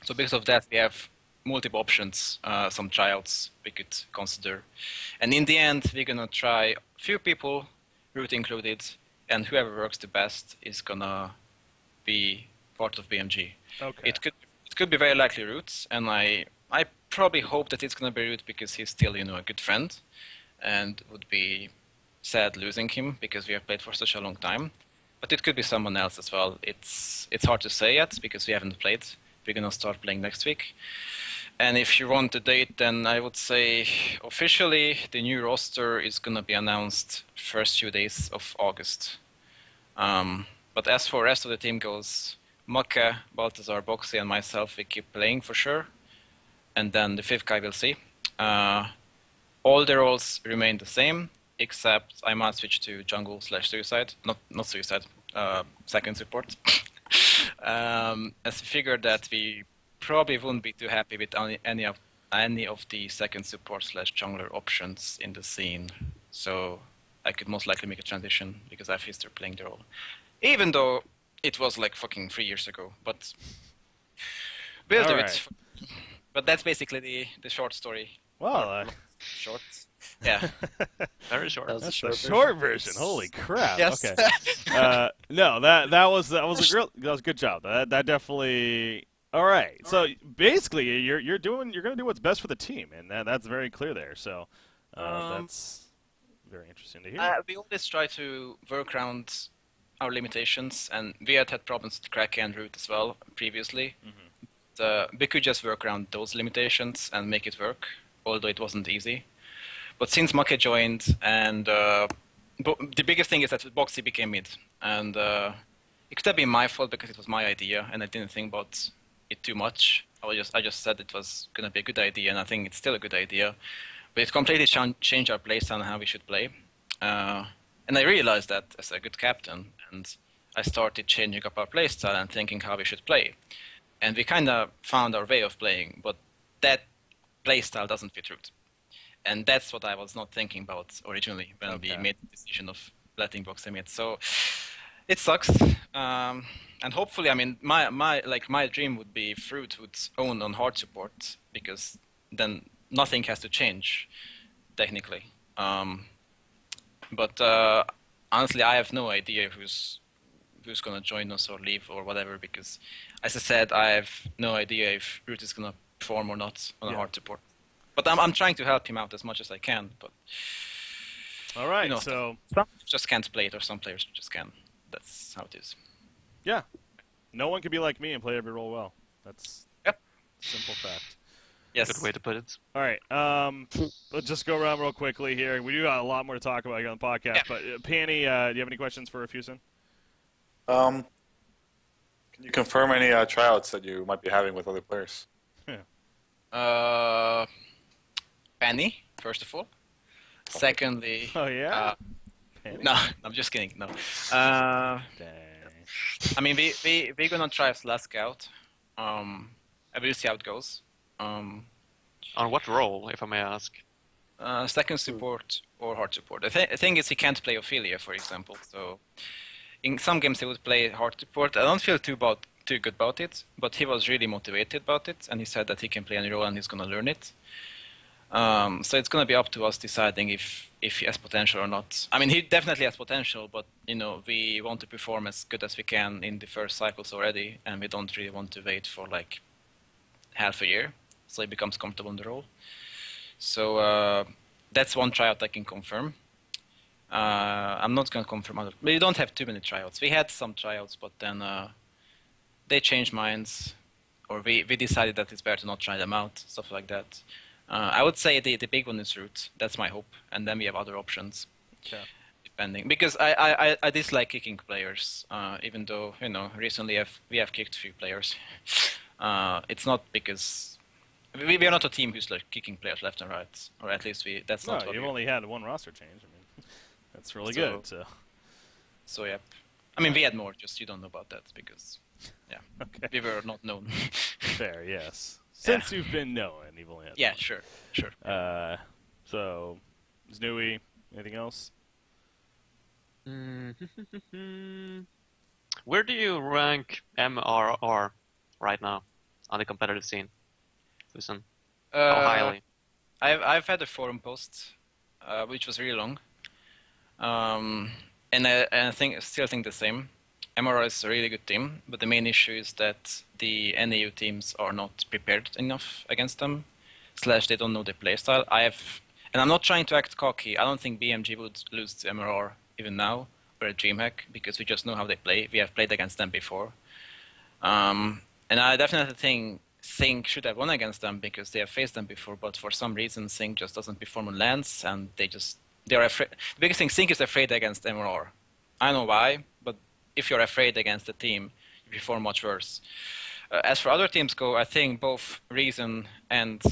So because of that, we have multiple options, some tryouts we could consider. And in the end, we're going to try a few people, Root included, and whoever works the best is going to be part of BMG. Okay. It could be very likely Root, and I probably hope that it's going to be Root because he's still, a good friend, and would be sad losing him because we have played for such a long time. But it could be someone else as well. It's hard to say yet because we haven't played. We're going to start playing next week. And if you want a date, then I would say officially the new roster is going to be announced first few days of August. But as for the rest of the team goes, Maka, Baltazar, Boxy, and myself, we keep playing for sure. And then the 5th guy we'll see. All the roles remain the same, except I might switch to jungle/suicide. Not suicide, second support. As we figured that we probably wouldn't be too happy with any of the second support/jungler options in the scene. So I could most likely make a transition because I have history playing the role. Even though It was like fucking 3 years ago, but we'll do it. But that's basically the short story. Well, short. Yeah. Very short. That was that's a the short short version. Holy crap! Yes. Okay. No, that was a good job. That definitely. All right. So basically, you're going to do what's best for the team, and that's very clear there. So that's very interesting to hear. We always try to work around our limitations, and we had problems with Crack and Root as well previously. We could just work around those limitations and make it work, although it wasn't easy. But since Make joined, and the biggest thing is that Boxy became mid, and it could have been my fault because it was my idea, and I didn't think about it too much. I just said it was going to be a good idea, and I think it's still a good idea. But it completely changed our playstyle and how we should play. And I realized that as a good captain, and I started changing up our playstyle and thinking how we should play. And we kind of found our way of playing, but that playstyle doesn't fit Root. And that's what I was not thinking about originally when we made the decision of letting Boxy mid. So it sucks. And hopefully, I mean, my dream would be if Root would own on hard support, because then nothing has to change, technically. But honestly, I have no idea who's going to join us or leave or whatever, because, as I said, I have no idea if Root is going to perform or not on a hard support. But I'm trying to help him out as much as I can. But All right, so so some just can't play it, or some players just can. That's how it is. yeah, no one can be like me and play every role well. That's a simple fact. Yes. Good way to put it. All right, let's just go around real quickly here. We do got a lot more to talk about here on the podcast. But Panny, do you have any questions for Fuson? Can you confirm any tryouts that you might be having with other players? Penny, first of all. Secondly, Oh yeah. no, I'm just kidding. No. Dang. I mean, we're gonna try Last Scout. I will see how it goes. On what role, if I may ask? Second support or hard support. The thing is, he can't play Ophelia, for example. So in some games he would play hard support. I don't feel too good about it, but he was really motivated about it, and he said that he can play any role and he's gonna learn it. So it's gonna be up to us deciding if he has potential or not. I mean, he definitely has potential, but we want to perform as good as we can in the first cycles already, and we don't really want to wait for like half a year so he becomes comfortable in the role. So that's one tryout I can confirm. I'm not gonna confirm other. We don't have too many tryouts. We had some tryouts, but then they changed minds, or we decided that it's better to not try them out, stuff like that. I would say the big one is Root. That's my hope, and then we have other options, depending. Because I dislike kicking players, even though recently we have kicked a few players. It's not because we are not a team who's like kicking players left and right, or at least that's not. No, you've only had one roster change. I mean, that's really good. So yeah, I mean we had more. Just you don't know about that because we were not known. Fair, yes. Since you've been known, you've only had one. Sure. So, Znui, anything else? Where do you rank MRR right now on the competitive scene, Fuson? How highly? I've had a forum post, which was really long, and I still think the same. MRR is a really good team, but the main issue is that the NAU teams are not prepared enough against them, / they don't know their playstyle. And I'm not trying to act cocky. I don't think BMG would lose to MRR even now, or at DreamHack, because we just know how they play. We have played against them before. And I definitely think Sync should have won against them because they have faced them before, but for some reason Sync just doesn't perform on lands, and they're afraid. The biggest thing, Sync is afraid against MRR. I don't know why, but if you're afraid against the team, you perform much worse. As for other teams go, I think both Reason and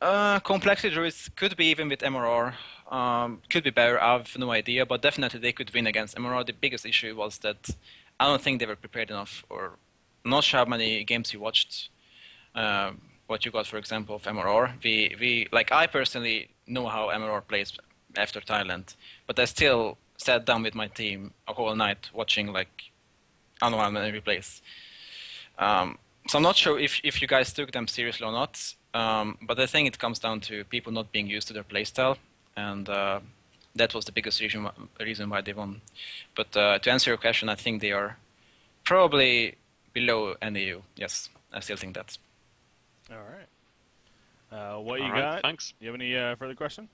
Complexity Druids could be even with MRR. Could be better, I have no idea, but definitely they could win against MRR. The biggest issue was that I don't think they were prepared enough, or I'm not sure how many games you watched. What you got, for example, of MRR. I personally know how MRR plays after Thailand, but I still sat down with my team a whole night watching like every place. So I'm not sure if you guys took them seriously or not, but I think it comes down to people not being used to their playstyle, and that was the biggest reason why they won. But to answer your question, I think they are probably below NAU. Yes, I still think that. All right. What you All right, got? thanks. You have any further question?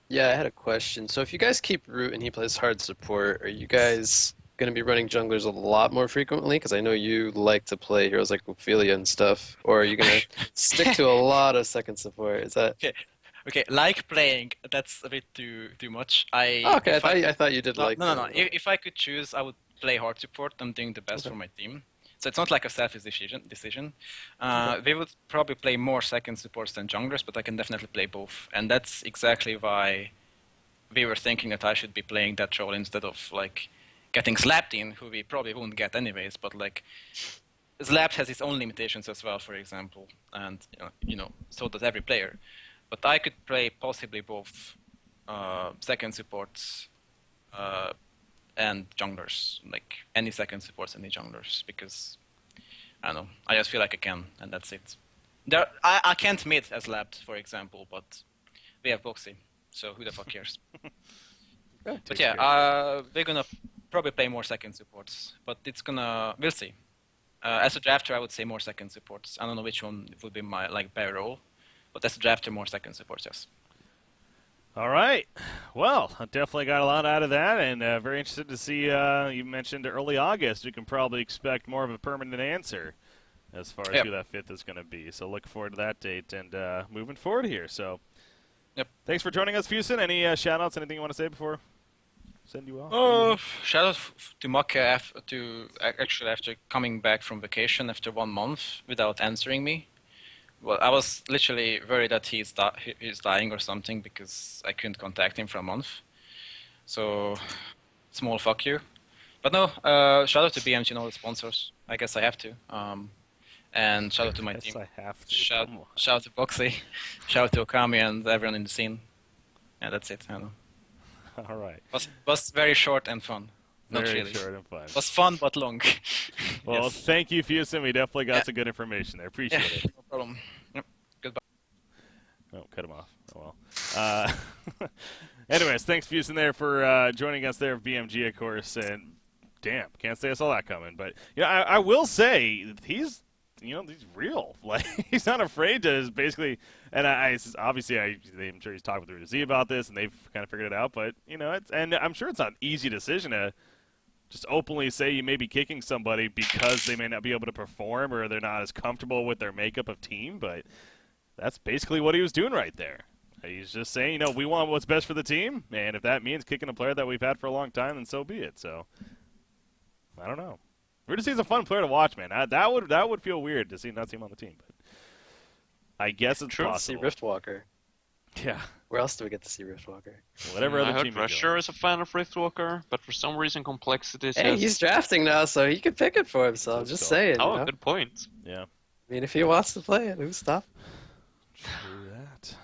Yeah, I had a question. So if you guys keep Root and he plays hard support, are you guys going to be running junglers a lot more frequently? Because I know you like to play heroes like Ophelia and stuff. Or are you going to stick to a lot of second support? Is that... Okay, like playing, that's a bit too much. Okay, I thought you did like... No. If I could choose, I would play hard support. I'm doing the best for my team. So it's not like a selfish decision. We would probably play more second supports than junglers, but I can definitely play both. And that's exactly why we were thinking that I should be playing that role instead of like getting slapped in, who we probably wouldn't get anyways. But like, slapped has its own limitations as well, for example, and so does every player. But I could play possibly both second supports and junglers, like any second supports, any junglers, because I don't know, I just feel like I can, and that's it. I can't mid as labbed, for example, but we have Boxy, so who the fuck cares? But yeah, we're gonna probably play more second supports, but we'll see. As a drafter, I would say more second supports. I don't know which one would be my better role, but as a drafter, more second supports, yes. All right. Well, I definitely got a lot out of that, and very interested to see, you mentioned early August. We can probably expect more of a permanent answer as far as who that fifth is going to be. So look forward to that date and moving forward here. So thanks for joining us, Fuson. Any shout-outs, anything you want to say before send you off? Shout out to Maka after coming back from vacation after 1 month without answering me. Well, I was literally worried that he's dying or something because I couldn't contact him for a month. So, small fuck you. But no, shout out to BMG and all the sponsors. I guess I have to. And shout out to my team. I have to. Shout out to Boxy. Shout out to Okami and everyone in the scene. Yeah, that's it. I don't know. All right. Was very short and fun. Not Very really. short and fun. Was fun but long. Well, Yes. thank you, Fuson. We definitely got some good information there. Appreciate it. No problem. Yep. Goodbye. Oh, cut him off. Oh, well. Anyways, thanks, Fuson, there for joining us there at BMG, of course. And damn, can't say I saw that coming. But I will say he's real. Like he's not afraid to just basically. And I'm sure he's talked with Druids about this, and they've kind of figured it out. But and I'm sure it's not an easy decision to just openly say you may be kicking somebody because they may not be able to perform or they're not as comfortable with their makeup of team. But that's basically what he was doing right there. He's just saying, we want what's best for the team, and if that means kicking a player that we've had for a long time, then so be it. So, I don't know. He's a fun player to watch, man. That would feel weird to not see him on the team, but I guess it's possible. See Riftwalker. Yeah. Where else do we get to see Riftwalker? Whatever other I team heard Rusher is a fan of Riftwalker, but for some reason Complexity says... Hey, he's drafting now, so he can pick it for himself. Just saying. Oh, good point. Yeah. I mean, if he wants to play it, who's stopping? True that.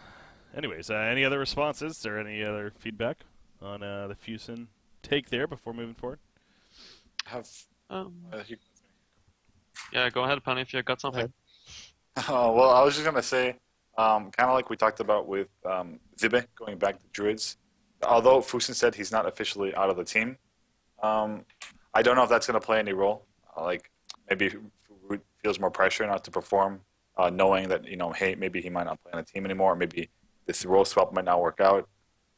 Anyways, any other responses or any other feedback on the Fuson take there before moving forward? Yeah, go ahead, Penny, if you got something. Oh, well, I was just going to say, kind of like we talked about with Zibe going back to Druids. Although Fuson said he's not officially out of the team, I don't know if that's going to play any role. Maybe Root feels more pressure not to perform, knowing that, hey, maybe he might not play on the team anymore, or maybe this role swap might not work out.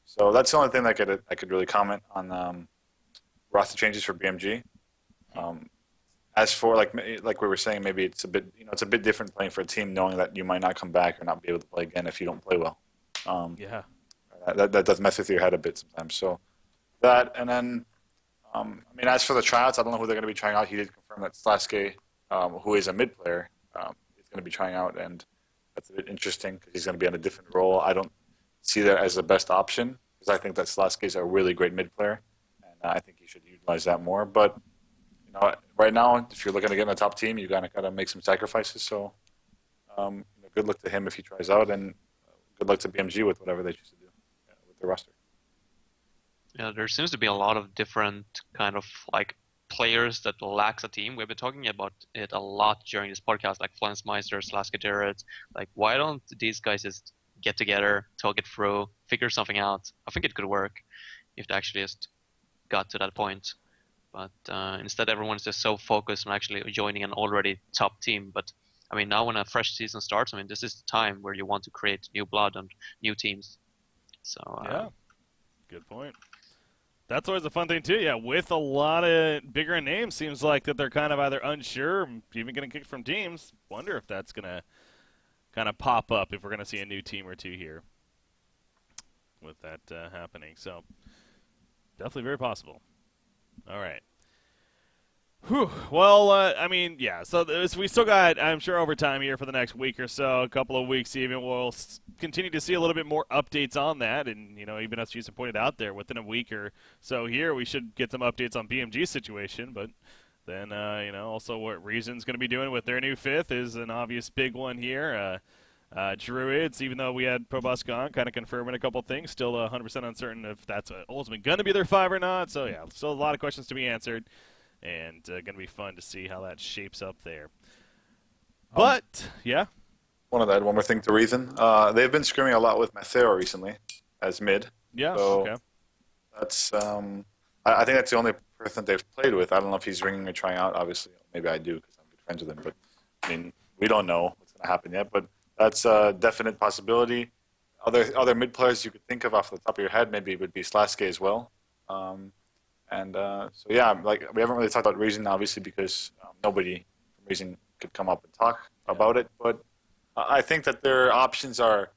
So that's the only thing that I could really comment on roster changes for BMG. As for like we were saying, maybe it's a bit different playing for a team, knowing that you might not come back or not be able to play again if you don't play well. Yeah, that does mess with your head a bit sometimes. So that, and then as for the tryouts, I don't know who they're going to be trying out. He did confirm that Slaske, who is a mid player, is going to be trying out, and that's a bit interesting because he's going to be on a different role. I don't see that as the best option because I think that Slaske is a really great mid player, and I think he should utilize that more. But right now, if you're looking to get in the top team, you gotta make some sacrifices. So, good luck to him if he tries out, and good luck to BMG with whatever they choose to do with the roster. Yeah, there seems to be a lot of different kind of players that lacks a team. We've been talking about it a lot during this podcast, like FN Meister, Druids. Like, why don't these guys just get together, talk it through, figure something out? I think it could work if they actually just got to that point. But instead, everyone's just so focused on actually joining an already top team. But I mean, now when a fresh season starts, I mean, this is the time where you want to create new blood and new teams. So yeah, good point. That's always a fun thing too. Yeah, with a lot of bigger names, seems like that they're kind of either unsure, even getting kicked from teams. Wonder if that's gonna kind of pop up if we're gonna see a new team or two here with that happening. So definitely very possible. All right. Whew. Well, I mean, yeah, so we still got, I'm sure, overtime here for the next week or so, a couple of weeks even. We'll continue to see a little bit more updates on that, and, you know, even as Fuson pointed out there, within a week or so here, we should get some updates on BMG's situation, but then, you know, also what Reason's going to be doing with their new fifth is an obvious big one here. Druids, even though we had Probus gone, kind of confirming a couple things, still 100% uncertain if that's ultimately going to be their 5 or not, so yeah, still a lot of questions to be answered. And going to be fun to see how that shapes up there. But, yeah. One more thing to Reason. They've been scrimming a lot with Macero recently as mid. Yeah, so okay. That's, I think that's the only person they've played with. I don't know if he's ringing or trying out, obviously. Maybe I do because I'm good friends with him. But, I mean, we don't know what's going to happen yet. But that's a definite possibility. Other mid players you could think of off the top of your head maybe would be Slaske as well. So yeah, like we haven't really talked about Reason obviously because nobody from Reason could come up and talk about it. But I think that their options are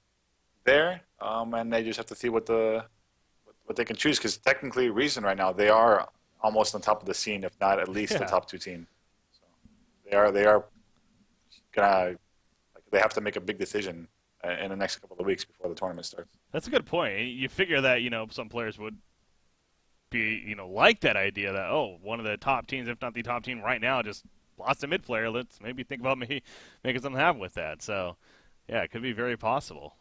there, and they just have to see what they can choose. Because technically, Reason right now they are almost on top of the scene, if not at least the top 2 team. So they are gonna they have to make a big decision in the next couple of weeks before the tournament starts. That's a good point. You figure that some players would be, like that idea that, one of the top teams, if not the top team right now, just lost a mid player. Let's maybe think about making something happen with that. So, yeah, it could be very possible.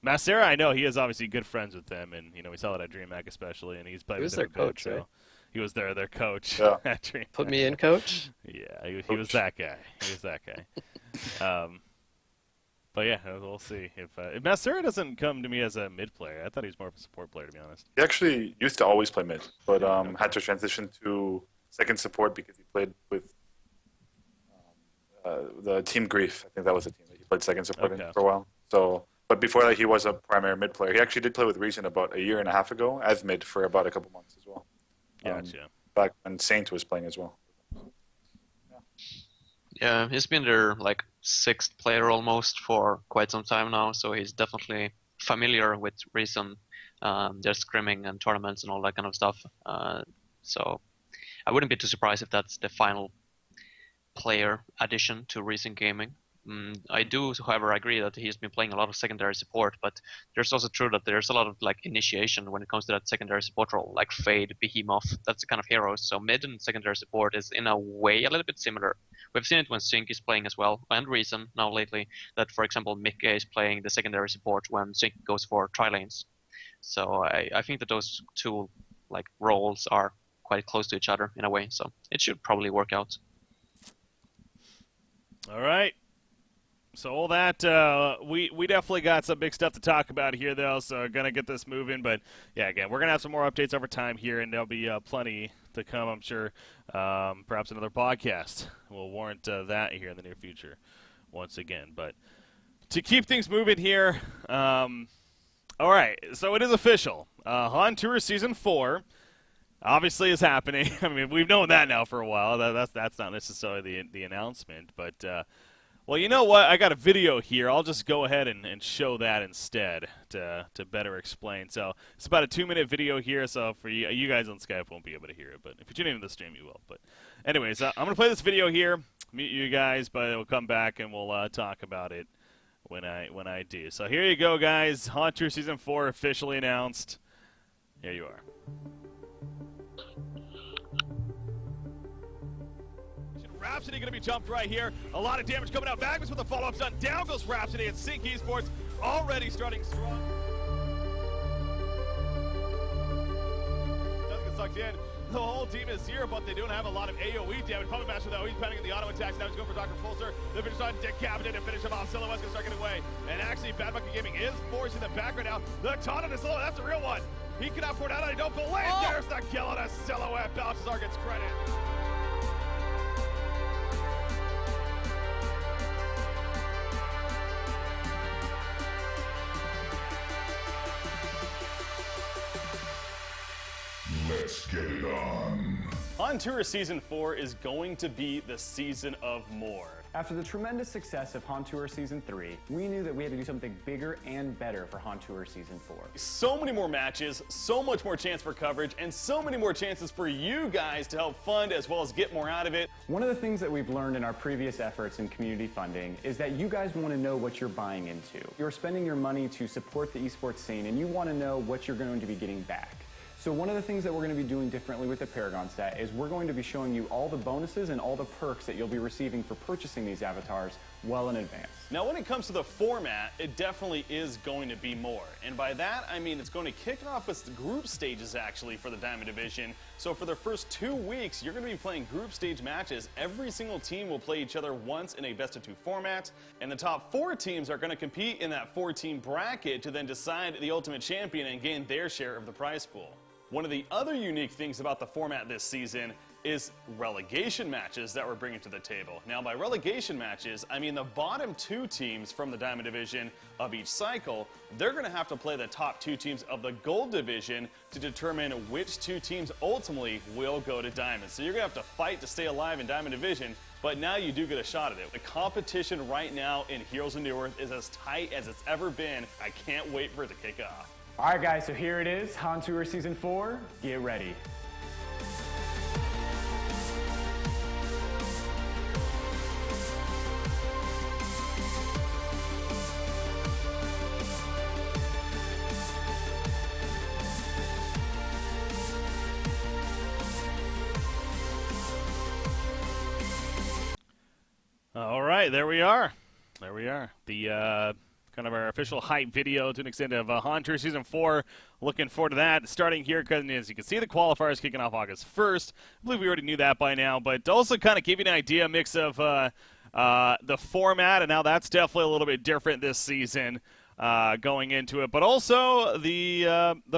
Macera, I know he is obviously good friends with them, and we saw that at DreamHack especially, and he's played with them. He was their coach, right? He was their coach at DreamHack. Put me in, coach. Yeah, he was that guy. He was that guy. But yeah, we'll see. If Macera doesn't come to me as a mid player, I thought he was more of a support player, to be honest. He actually used to always play mid, but had to transition to second support because he played with the Team Grief. I think that was the team that he played second support in for a while. So, but before that, he was a primary mid player. He actually did play with Reason about a year and a half ago as mid for about a couple months as well. Gotcha. Back when Saint was playing as well. Yeah, he's been their 6th player almost for quite some time now, so he's definitely familiar with Reason, their scrimming and tournaments and all that kind of stuff. So I wouldn't be too surprised if that's the final player addition to Reason Gaming. I do, however, agree that he's been playing a lot of secondary support, but there's also true that there's a lot of initiation when it comes to that secondary support role, like Fade, Behemoth. That's the kind of heroes. So mid and secondary support is in a way a little bit similar. We've seen it when Sync is playing as well, and Reason now lately, that for example Mikke is playing the secondary support when Sync goes for tri-lanes. So I think that those two roles are quite close to each other in a way, so it should probably work out. All right. So all that, we definitely got some big stuff to talk about here, though, so going to get this moving. But, yeah, again, we're going to have some more updates over time here, and there'll be plenty to come, I'm sure. Perhaps another podcast will warrant that here in the near future once again. But to keep things moving here, all right, so it is official. Han Tour Season 4 obviously is happening. I mean, we've known that now for a while. That's not necessarily the announcement, but well, you know what? I got a video here. I'll just go ahead and show that instead to better explain. So it's about a 2-minute video here. So for you guys on Skype won't be able to hear it, but if you tune into the stream, you will. But anyways, I'm gonna play this video here. Meet you guys, but we'll come back and we'll talk about it when I do. So here you go, guys. Haunter Season 4 officially announced. Here you are. Rhapsody going to be jumped right here. A lot of damage coming out. Magnus with the follow-up stun. Down goes Rhapsody, and Sync Esports already starting strong. Doesn't get sucked in. The whole team is here, but they don't have a lot of AoE damage. Puppet Master, though, he's pending in the auto attacks. Now he's going for Dr. Pulsar. The finish on Decapitate and finish him off. Silhouette's going to start getting away. And actually, Bad Monkey Gaming is forcing the back right now. The taunt on his Silhouette, that's the real one. He cannot pour it out, I don't believe. There's the kill on a Silhouette. Balthazar gets credit. Let's get it on. On Tour Season 4 is going to be the season of more. After the tremendous success of Hontour Season 3, we knew that we had to do something bigger and better for Hontour Season 4. So many more matches, so much more chance for coverage, and so many more chances for you guys to help fund as well as get more out of it. One of the things that we've learned in our previous efforts in community funding is that you guys want to know what you're buying into. You're spending your money to support the esports scene, and you want to know what you're going to be getting back. So one of the things that we're going to be doing differently with the Paragon set is we're going to be showing you all the bonuses and all the perks that you'll be receiving for purchasing these avatars well in advance. Now when it comes to the format, it definitely is going to be more. And by that, I mean it's going to kick off with the group stages actually for the Diamond Division. So for the first 2 weeks, you're going to be playing group stage matches. Every single team will play each other once in a best-of-2 format. And the top 4 teams are going to compete in that 4-team bracket to then decide the ultimate champion and gain their share of the prize pool. One of the other unique things about the format this season is relegation matches that we're bringing to the table. Now, by relegation matches, I mean the bottom 2 teams from the Diamond Division of each cycle, they're going to have to play the top 2 teams of the Gold Division to determine which 2 teams ultimately will go to Diamond. So you're going to have to fight to stay alive in Diamond Division, but now you do get a shot at it. The competition right now in Heroes of Newerth is as tight as it's ever been. I can't wait for it to kick off. All right, guys, so here it is, Hontour Season 4. Get ready. All right, there we are. There we are. The kind of our official hype video to an extent of Hontour Season 4. Looking forward to that. Starting here, because as you can see, the qualifiers kicking off August 1st. I believe we already knew that by now, but to also kind of give you an idea, mix of the format, and now that's definitely a little bit different this season going into it, but also the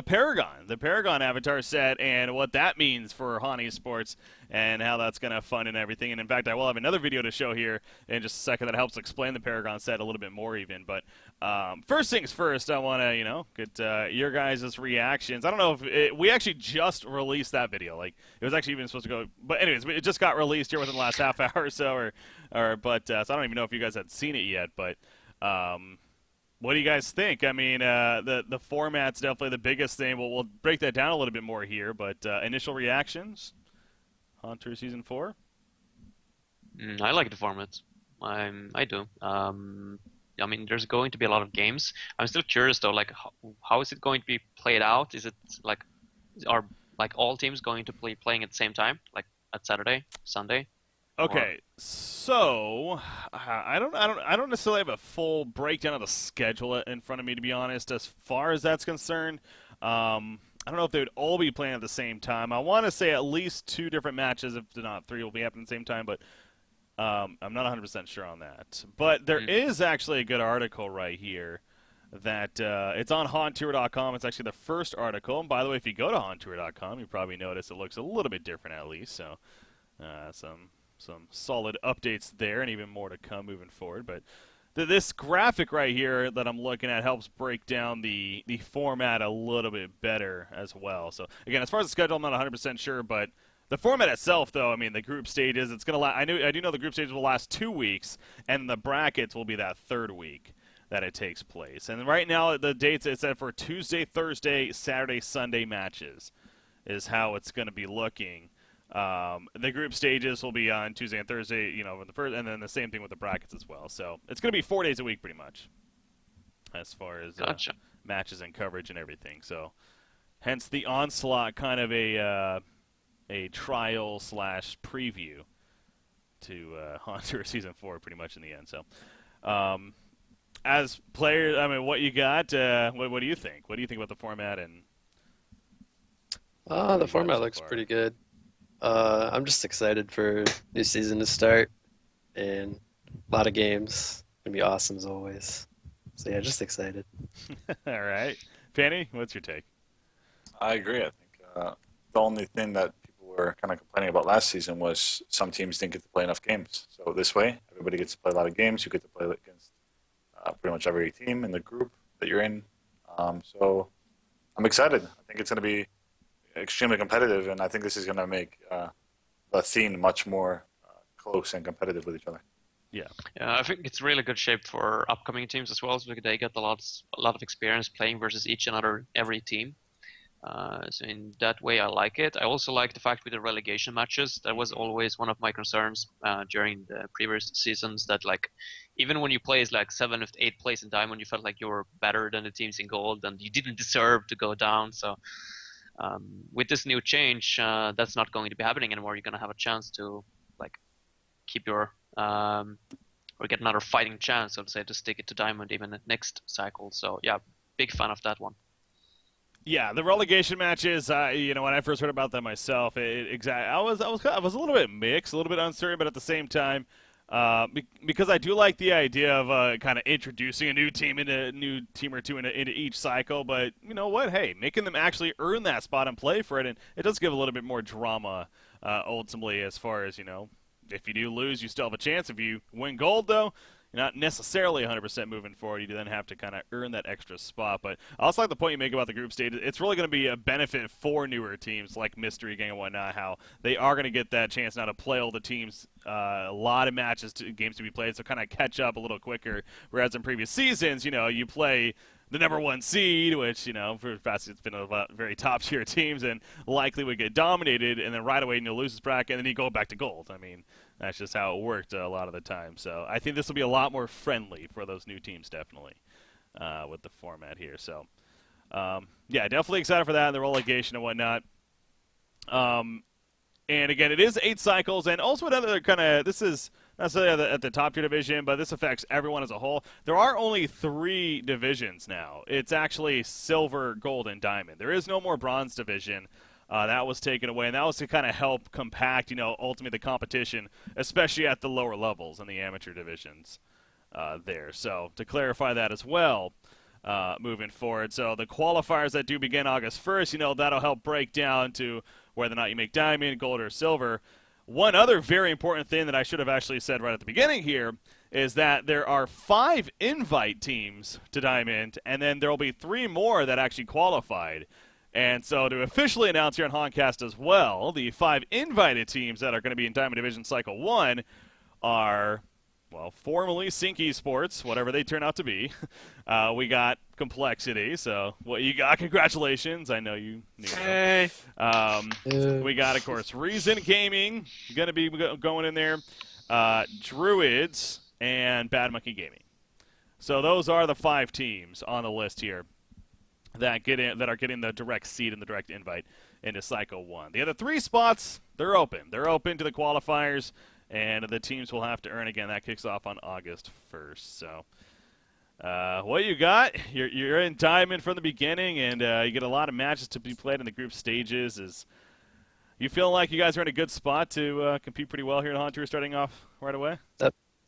Paragon avatar set and what that means for Han Esports and how that's going to fund and everything. And in fact, I will have another video to show here in just a second that helps explain the Paragon set a little bit more even. But first things first, I want to, get your guys' reactions. I don't know if we actually just released that video. Like, it was actually even supposed to go, but anyways, it just got released here within the last half hour or so, so I don't even know if you guys had seen it yet, but what do you guys think? I mean, the format's definitely the biggest thing. We'll break that down a little bit more here, but initial reactions? Hontour Season 4? I like the format. I do. I mean, there's going to be a lot of games. I'm still curious, though, like, how is it going to be played out? Is it, are all teams going to be playing at the same time? Like, at Saturday, Sunday? Okay, so I don't necessarily have a full breakdown of the schedule in front of me, to be honest. As far as that's concerned, I don't know if they would all be playing at the same time. I want to say at least 2 different matches, if not 3, will be happening at the same time, but I'm not 100% sure on that. But there is actually a good article right here that it's on Hontour.com. It's actually the first article. And by the way, if you go to Hontour.com, you probably notice it looks a little bit different at least. So some solid updates there, and even more to come moving forward. But this graphic right here that I'm looking at helps break down the format a little bit better as well. So again, as far as the schedule, I'm not 100% sure, but the format itself, though, I mean, the group stages, it's gonna I do know the group stages will last 2 weeks, and the brackets will be that 3rd week that it takes place. And right now, the dates it's set for Tuesday, Thursday, Saturday, Sunday matches is how it's going to be looking. The group stages will be on Tuesday and Thursday, the first, and then the same thing with the brackets as well. So it's going to be 4 days a week, pretty much, as far as matches and coverage and everything. So, hence the Onslaught, kind of a trial / preview to Hontour Season 4, pretty much in the end. So, as players, I mean, what you got? What do you think? What do you think about the format? And The format looks pretty good. I'm just excited for new season to start, and a lot of games. It's gonna be awesome as always. So yeah, just excited. All right, Penny, what's your take? I agree. I think the only thing that people were kind of complaining about last season was some teams didn't get to play enough games. So this way, everybody gets to play a lot of games. You get to play against pretty much every team in the group that you're in. So I'm excited. I think it's going to be extremely competitive, and I think this is going to make the scene much more close and competitive with each other. Yeah, I think it's really good shape for upcoming teams as well, so they get a lot of experience playing versus every team. So in that way, I like it. I also like the fact with the relegation matches. That was always one of my concerns during the previous seasons. That like, even when you play like 7th, 8th place in Diamond, you felt like you were better than the teams in Gold, and you didn't deserve to go down. So with this new change, that's not going to be happening anymore. You're going to have a chance to like keep your or get another fighting chance, so to say, to stick it to Diamond even the next cycle. So yeah, big fan of that one. Yeah, the relegation matches. When I first heard about them myself, I was a little bit mixed, a little bit uncertain, but at the same time, because I do like the idea of kind of introducing a new team or two into each cycle. But you know what? Hey, making them actually earn that spot and play for it, and it does give a little bit more drama ultimately, as far as if you do lose, you still have a chance. If you win Gold, though, you're not necessarily 100% moving forward. You then have to kind of earn that extra spot. But I also like the point you make about the group stage. It's really going to be a benefit for newer teams like Mystery Gang and whatnot, how they are going to get that chance now to play all the teams, a lot of games to be played, so kind of catch up a little quicker. Whereas in previous seasons, you play the number 1 seed, which, for the past it's been a very top-tier teams and likely would get dominated, and then right away you'll lose this bracket, and then you go back to Gold. I mean, that's just how it worked a lot of the time. So I think this will be a lot more friendly for those new teams, definitely, with the format here. So, yeah, definitely excited for that and the relegation and whatnot. And again, it is 8 cycles, and also another kind of, this is not necessarily at the top tier division, but this affects everyone as a whole. There are only 3 divisions now. It's actually silver, gold, and diamond. There is no more bronze division. That was taken away, and that was to kind of help compact, ultimately the competition, especially at the lower levels in the amateur divisions there. So to clarify that as well, moving forward. So the qualifiers that do begin August 1st, that'll help break down to whether or not you make diamond, gold, or silver. One other very important thing that I should have actually said right at the beginning here is that there are 5 invite teams to diamond, and then there will be 3 more that actually qualified. And so to officially announce here on Honcast as well, the 5 invited teams that are going to be in Diamond Division Cycle 1 are, well, formerly Sync Esports, whatever they turn out to be. We got Complexity, so what you got, congratulations. I know you knew. Hey. We got, of course, Reason Gaming, going to be going in there, Druids, and Bad Monkey Gaming. So those are the 5 teams on the list here that are getting the direct seed and the direct invite into Cycle 1. The other 3 spots, they're open. They're open to the qualifiers, and the teams will have to earn again. That kicks off on August 1st. So, what you got? You're in Diamond from the beginning, and you get a lot of matches to be played in the group stages. Is you feel like you guys are in a good spot to compete pretty well here in Hunter, starting off right away?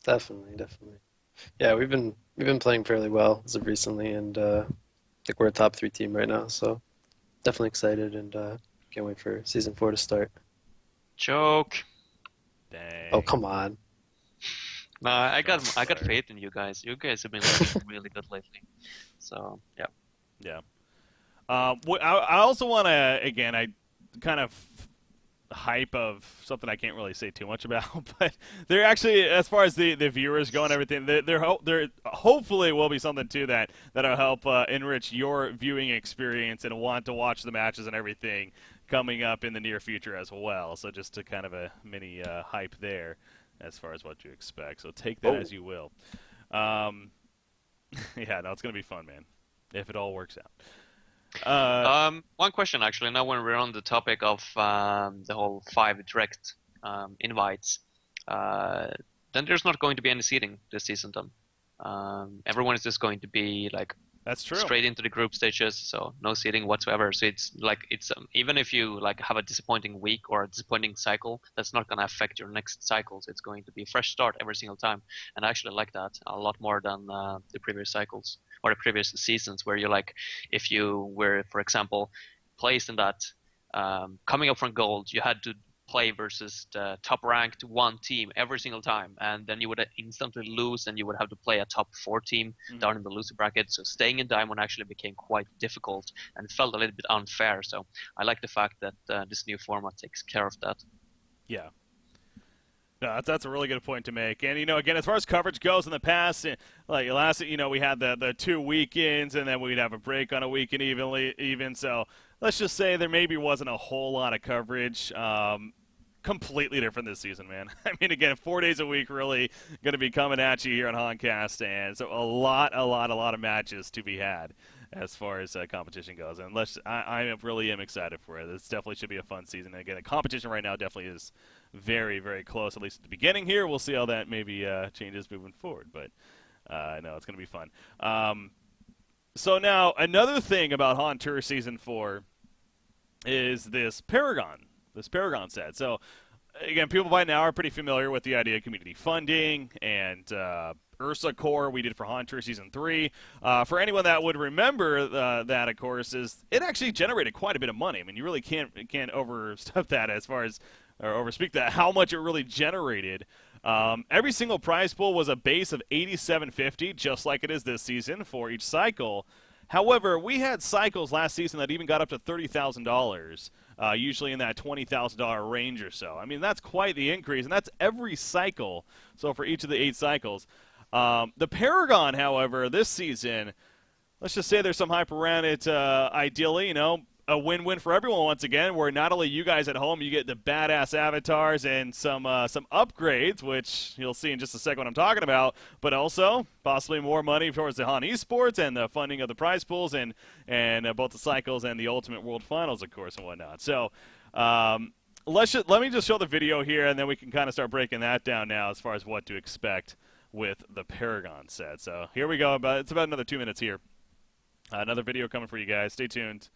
Definitely. Yeah, we've been playing fairly well as of recently, and I think we're a top 3 team right now, so definitely excited and can't wait for Season 4 to start. Joke. Dang. Oh, come on. No, I got faith in you guys. You guys have been looking really good lately. So, yeah. Yeah. I also want to, again, I kind of hype of something I can't really say too much about, but they're actually, as far as the viewers go and everything, there hopefully will be something too that'll help enrich your viewing experience and want to watch the matches and everything coming up in the near future as well. So just to kind of a mini hype there as far as what you expect. So take that as you will. Yeah, no, it's gonna be fun, man, if it all works out. One question actually. Now, when we're on the topic of the whole 5 direct invites, then there's not going to be any seeding this season. Then everyone is just going to be like That's true. Straight into the group stages, so no seeding whatsoever. So it's even if you like have a disappointing week or a disappointing cycle, that's not going to affect your next cycles. It's going to be a fresh start every single time, and I actually like that a lot more than the previous cycles or the previous seasons, where you like, if you were, for example, placed in that coming up from gold, you had to play versus the top ranked one team every single time, and then you would instantly lose, and you would have to play a top 4 team down in the loser bracket. So staying in diamond actually became quite difficult and felt a little bit unfair. So I like the fact that this new format takes care of that. Yeah. No, that's a really good point to make. And, again, as far as coverage goes in the past, like last, we had the 2 weekends, and then we'd have a break on a weekend even. So let's just say there maybe wasn't a whole lot of coverage. Completely different this season, man. I mean, again, 4 days a week really going to be coming at you here on Honcast, and so a lot of matches to be had as far as competition goes. And I really am excited for it. This definitely should be a fun season. And again, the competition right now definitely is very, very close, at least at the beginning here. We'll see how that maybe changes moving forward, but I know it's going to be fun. So now, another thing about Haunter Season 4 is this Paragon set. So, again, people by now are pretty familiar with the idea of community funding and Ursa Core we did for Haunter Season 3. For anyone that would remember that, of course, is it actually generated quite a bit of money. I mean, you really can't overstep that as far as, or overspeak that, how much it really generated. Every single prize pool was a base of $87.50, just like it is this season for each cycle. However, we had cycles last season that even got up to $30,000, usually in that $20,000 range or so. I mean, that's quite the increase, and that's every cycle, so for each of the 8 cycles. The Paragon, however, this season, let's just say there's some hype around it, ideally, a win-win for everyone once again, where not only you guys at home, you get the badass avatars and some upgrades, which you'll see in just a second what I'm talking about, but also possibly more money towards the Han Esports and the funding of the prize pools and both the cycles and the Ultimate World Finals, of course, and whatnot. So let me just show the video here, and then we can kind of start breaking that down now as far as what to expect with the Paragon set. So here we go. It's about another 2 minutes here. Another video coming for you guys. Stay tuned.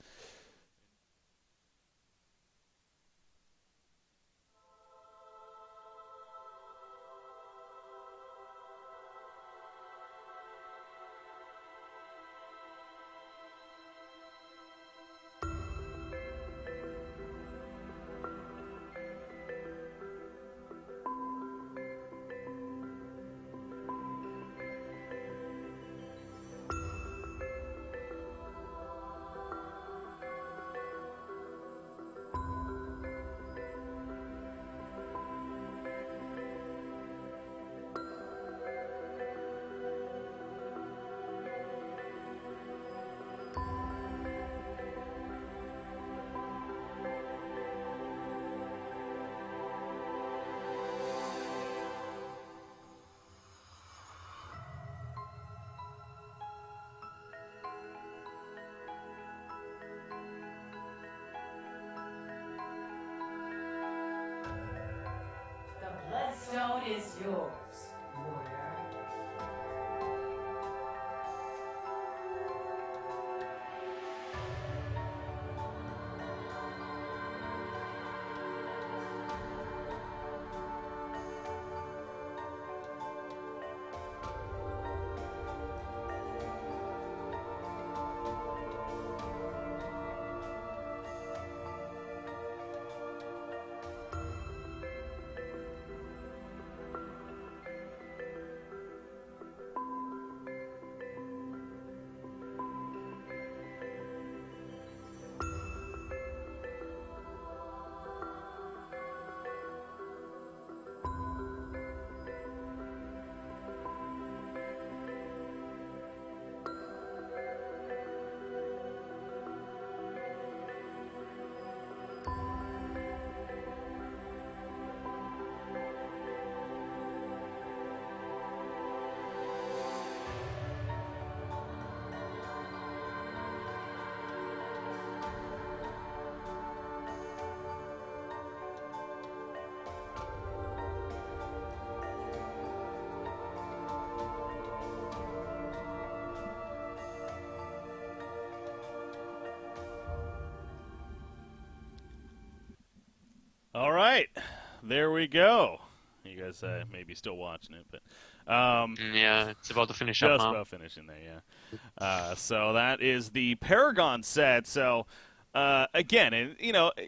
Bloodstone is yours, warrior. All right, there we go. You guys may be still watching it, but yeah, it's about to finish up now. Just about finishing there, yeah. So that is the Paragon set. So again, and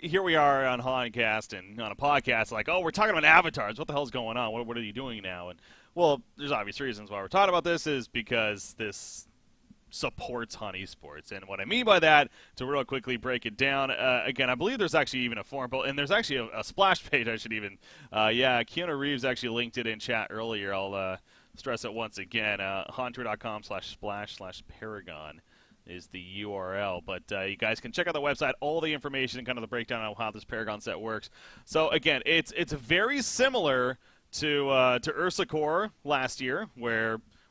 here we are on Honcast and on a podcast, like, oh, we're talking about avatars. What the hell's going on? What are you doing now? And well, there's obvious reasons why we're talking about this is because this supports Han Esports. And what I mean by that, to real quickly break it down, again, I believe there's actually even a forum, and there's actually a splash page I should even, Keanu Reeves actually linked it in chat earlier. I'll stress it once again, haunter.com/splash/paragon is the URL, but you guys can check out the website, all the information, and kind of the breakdown on how this Paragon set works. So again, it's very similar to Ursa Core last year,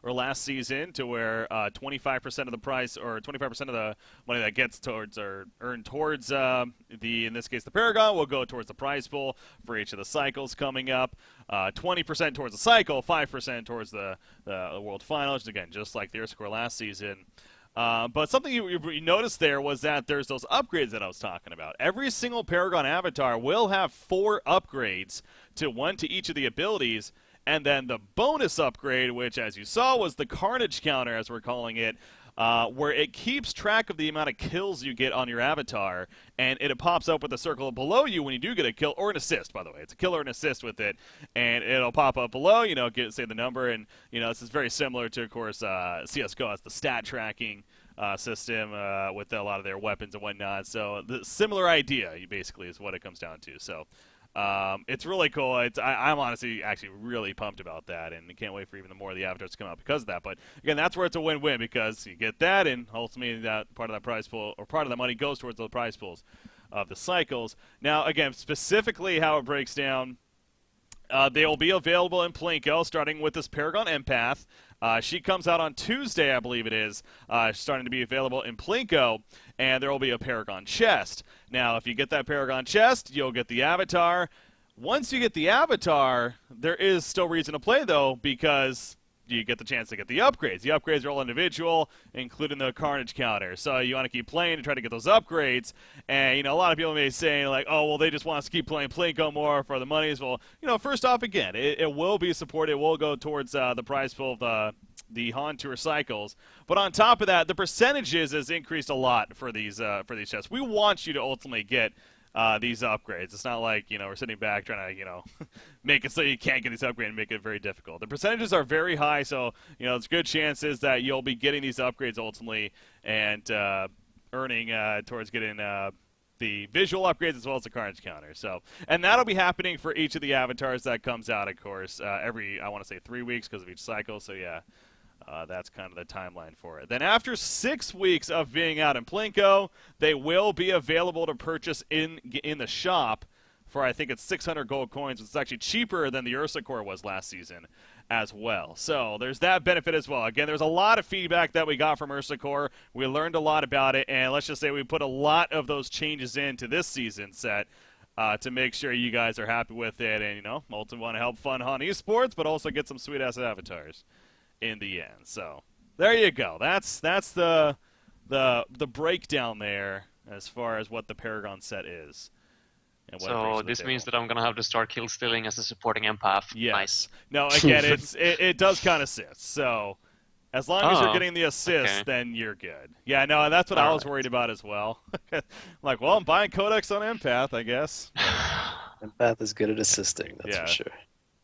or last season, to where 25% of the price, or 25% of the money that gets towards or earned towards in this case the Paragon, will go towards the prize pool for each of the cycles coming up. 20% towards the cycle, 5% towards the World Finals. Again, just like the Ursa Core last season. But something you noticed there was that there's those upgrades that I was talking about. Every single Paragon avatar will have 4 upgrades, one to each of the abilities. And then the bonus upgrade, which, as you saw, was the Carnage counter, as we're calling it, where it keeps track of the amount of kills you get on your avatar, and it pops up with a circle below you when you do get a kill, or an assist, by the way. It's a kill or an assist with it, and it'll pop up below, say the number, and, this is very similar to, of course, CSGO has the stat tracking system with a lot of their weapons and whatnot. So the similar idea, basically, is what it comes down to. So it's really cool. I'm honestly actually really pumped about that, and can't wait for even more of the avatars to come out because of that. But again, that's where it's a win-win, because you get that, and ultimately that part of that prize pool, or part of that money, goes towards the prize pools of the cycles. Now, again, specifically how it breaks down, they will be available in Plinko, starting with this Paragon Empath. She comes out on Tuesday, I believe it is, starting to be available in Plinko, and there will be a Paragon chest. Now, if you get that Paragon chest, you'll get the avatar. Once you get the avatar, there is still reason to play, though, because you get the chance to get the upgrades. The upgrades are all individual, including the Carnage counter. So you want to keep playing to try to get those upgrades. And, a lot of people may say, like, oh, well, they just want us to keep playing Plinko more for the monies. Well, first off, again, it will be supported. It will go towards the prize pool of the Han Tour cycles. But on top of that, the percentages has increased a lot for these chests. We want you to ultimately get these upgrades. It's not like, we're sitting back trying to, make it so you can't get these upgrades and make it very difficult. The percentages are very high, so, there's good chances that you'll be getting these upgrades ultimately and earning towards getting the visual upgrades as well as the Carnage counter. So, and that'll be happening for each of the avatars that comes out, of course, every, I want to say 3 weeks because of each cycle, so yeah. That's kind of the timeline for it. Then after 6 weeks of being out in Plinko, they will be available to purchase in the shop for, I think it's 600 gold coins. It's actually cheaper than the Ursa Core was last season as well. So there's that benefit as well. Again, there's a lot of feedback that we got from Ursa Core. We learned a lot about it, and let's just say we put a lot of those changes into this season set to make sure you guys are happy with it and, ultimately want to help fund Han Esports, but also get some sweet-ass avatars in the end. So there you go. That's the breakdown there as far as what the Paragon set is. And what so this means that I'm gonna have to start kill stealing as a supporting empath. Yes. Nice. No, again, it does count assists. So as long as you're getting the assist, then you're good. Yeah, no, that's what I was worried about as well. Like, well, I'm buying Codex on empath, I guess. Empath is good at assisting, that's for sure.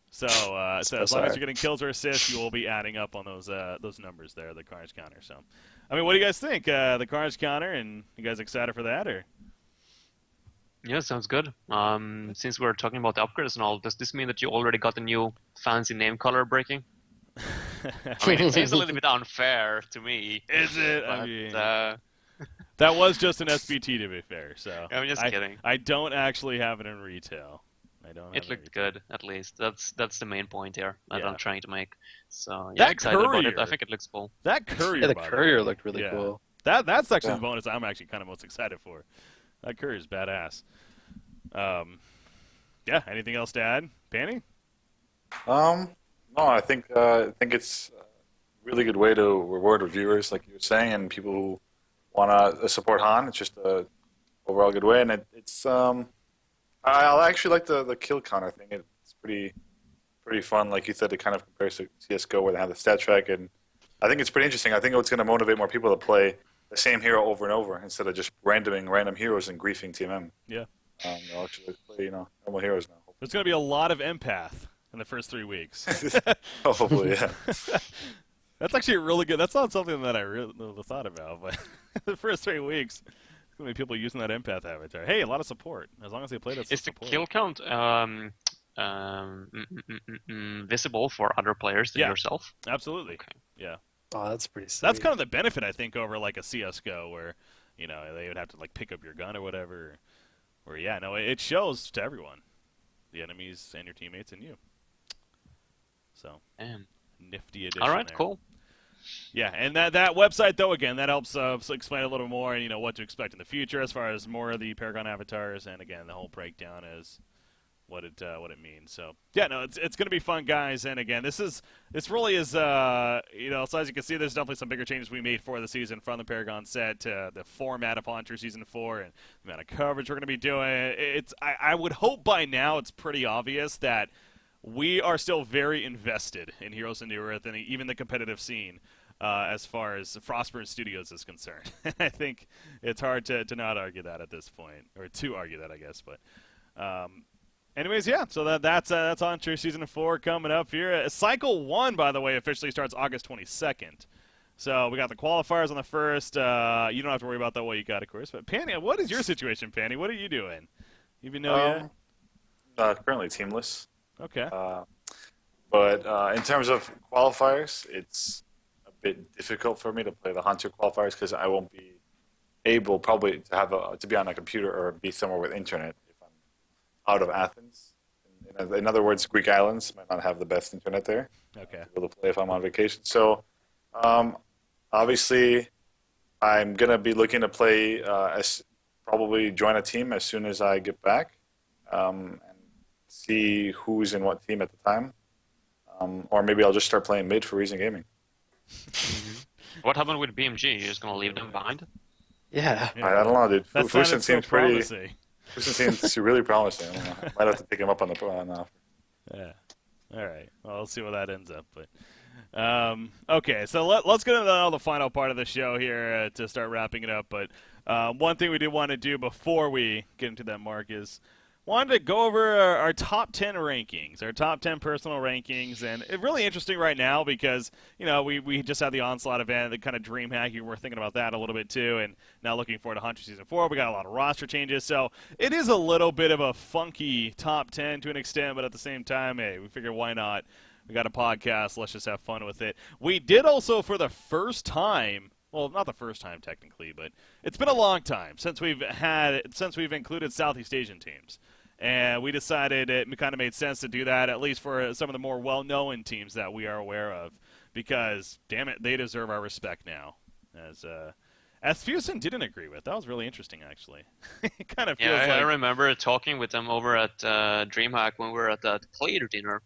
So, as long as you're getting kills or assists, you will be adding up on those numbers there, the Carnage counter. So, I mean, what do you guys think? The Carnage counter, and you guys excited for that, or? Yeah, sounds good. Since we're talking about the upgrades and all, does this mean that you already got the new fancy name color breaking? I mean, it seems a little bit unfair to me. Is it? But, I mean, that was just an SBT, to be fair. So I'm just kidding. I don't actually have it in retail. It looked good, at least. That's the main point here that I'm trying to make. So yeah, excited about it. I think it looks cool. That courier, the courier looked really cool. That's actually the bonus I'm actually kind of most excited for. That courier's badass. Yeah. Anything else to add, Panny? No, I think it's a really good way to reward reviewers, like you were saying, and people who want to support Han. It's just a overall good way, and it's I actually like the kill counter thing. It's pretty fun. Like you said, it kind of compares to CS:GO where they have the stat track, and I think it's pretty interesting. I think it's going to motivate more people to play the same hero over and over instead of just randoming random heroes and griefing TMM. Yeah. They'll actually play normal heroes now. There's going to be a lot of empath in the first 3 weeks. Hopefully, yeah. That's actually really good. That's not something that I really thought about, but the first 3 weeks, there's going to be people using that empath avatar. Hey, a lot of support. As long as they play that Is support. the kill count visible for other players than yourself? Absolutely. Okay. Yeah. Oh, that's pretty sweet. That's kind of the benefit, I think, over like a CS:GO where, they would have to like pick up your gun or whatever. Where it shows to everyone, the enemies and your teammates and you. So, nifty addition. All right, there. cool. Yeah, and that website though, again, that helps explain a little more, and what to expect in the future as far as more of the Paragon avatars, and again, the whole breakdown is what it means. So yeah, no, it's going to be fun, guys. And again, this really is so as you can see, there's definitely some bigger changes we made for the season from the Paragon set to the format of Haunter Season 4 and the amount of coverage we're going to be doing. I would hope by now it's pretty obvious that we are still very invested in Heroes of New Earth and even the competitive scene as far as Frostburn Studios is concerned. I think it's hard to not argue that at this point, or to argue that, I guess. But anyways, yeah, so that's Haunter Season 4 coming up here. Cycle 1, by the way, officially starts August 22nd. So we got the qualifiers on the 1st. You don't have to worry about that while you got, of course. But Panny, what is your situation, Panny? What are you doing? You even know yet? Currently teamless. Okay. But in terms of qualifiers, it's a bit difficult for me to play the Hunter qualifiers because I won't be able probably to be on a computer or be somewhere with internet if I'm out of Athens. In other words, Greek islands might not have the best internet there. Okay. To be able to play if I'm on vacation. So obviously, I'm gonna be looking to play probably join a team as soon as I get back. And see who's in what team at the time. Or maybe I'll just start playing mid for Reason Gaming. What happened with BMG? You're just going to leave them behind? Yeah. I don't know, dude. Fuson seems pretty... promising. Fuson seems really promising. I don't know. I might have to take him up on the offer. Yeah. All right. Well, we'll see where that ends up. But okay, so let's get into the final part of the show here to start wrapping it up. But one thing we do want to do before we get into that, Mark, is wanted to go over our top 10 rankings, our top 10 personal rankings, and it's really interesting right now because, we just had the Onslaught event, the kind of dream hacking. We're thinking about that a little bit too, and now looking forward to Hunter Season 4. We got a lot of roster changes, so it is a little bit of a funky top 10 to an extent, but at the same time, hey, we figure why not? We got a podcast, let's just have fun with it. We did also, for the first time, well, not the first time technically, but it's been a long time since we've included Southeast Asian teams. And we decided it kind of made sense to do that, at least for some of the more well-known teams that we are aware of, because, damn it, they deserve our respect now. As Fuson didn't agree with. That was really interesting, actually. It kind of feels like... I remember talking with them over at DreamHack when we were at that player dinner.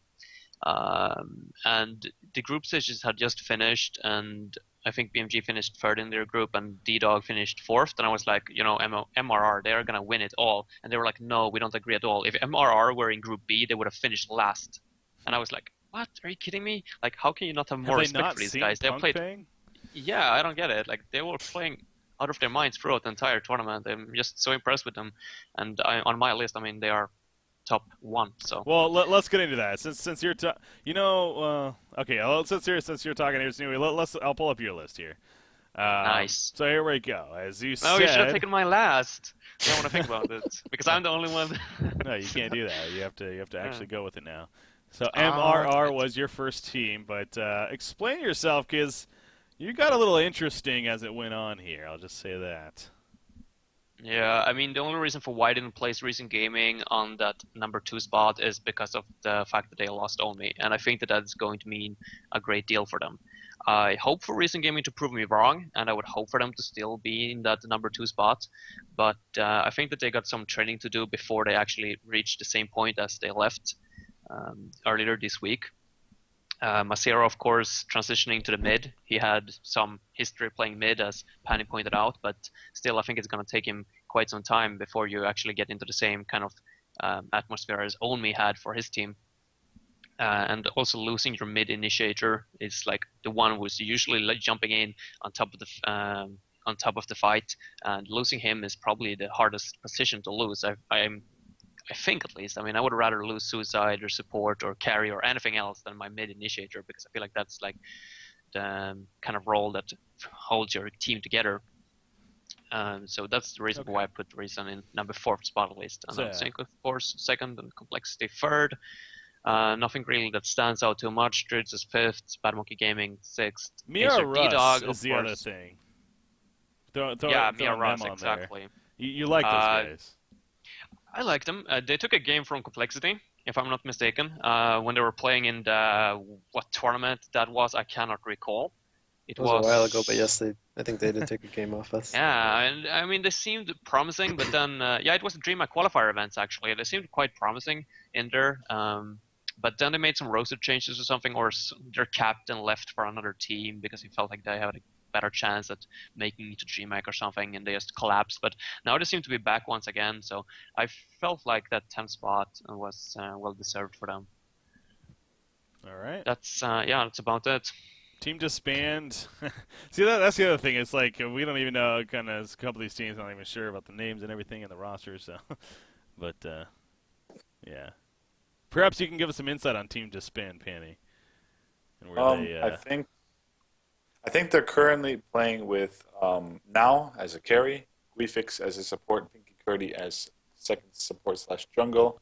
And the group stages had just finished, and I think BMG finished third in their group, and D-Dog finished fourth. And I was like, MRR, they're going to win it all. And they were like, no, we don't agree at all. If MRR were in Group B, they would have finished last. And I was like, what? Are you kidding me? Like, how can you not have more respect for these guys? They played. Paying? Yeah, I don't get it. Like, they were playing out of their minds throughout the entire tournament. I'm just so impressed with them. And on my list, they are top 1. So let's get into that since you're okay. Since you're talking here, anyway, I'll pull up your list here. Nice. So here we go. As you said, you should have taken my last. I don't want to think about it because I'm the only one. No, you can't do that. You have to actually go with it now. So MRR was your first team, but explain yourself because you got a little interesting as it went on here. I'll just say that. Yeah, the only reason for why I didn't place Recent Gaming on that number 2 spot is because of the fact that they lost Omi, and I think that's going to mean a great deal for them. I hope for Recent Gaming to prove me wrong, and I would hope for them to still be in that number 2 spot, but I think that they got some training to do before they actually reached the same point as they left earlier this week. Macero, of course, transitioning to the mid. He had some history playing mid, as Panny pointed out, but still I think it's going to take him quite some time before you actually get into the same kind of atmosphere as Onmi had for his team. And also losing your mid initiator is like the one who's usually like jumping in on top of the fight, and losing him is probably the hardest position to lose. I think, at least. I mean, I would rather lose suicide or support or carry or anything else than my mid initiator, because I feel like that's like the kind of role that holds your team together. So that's the reason why I put Reason in number 4th spot list, and then Sync, of course, 2nd, and Complexity 3rd. Nothing really that stands out too much. Druids is 5th, Bad Monkey Gaming 6th. Mira Russ Russ is is the other thing. Mira Russ, exactly. You like those guys? I like them. They took a game from Complexity, if I'm not mistaken, when they were playing in what tournament that was. I cannot recall. It was a while ago, but yes, I think they did take a game off us. Yeah, and I mean, they seemed promising, but then it was the DreamHack qualifier events actually. They seemed quite promising in there. But then they made some roster changes or something, or their captain left for another team because he felt like they had a better chance at making it to DreamHack or something, and they just collapsed. But now they seem to be back once again, so I felt like that 10th spot was well deserved for them. All right. That's about it. Team disband. See, that's the other thing. It's like we don't even know. Kind of a couple of these teams not even sure about the names and everything in the roster. So, but yeah. Perhaps you can give us some insight on Team Disband, Panny. And where they, I think they're currently playing with Now as a carry, Guifix as a support, Pinky Curdy as second support / jungle.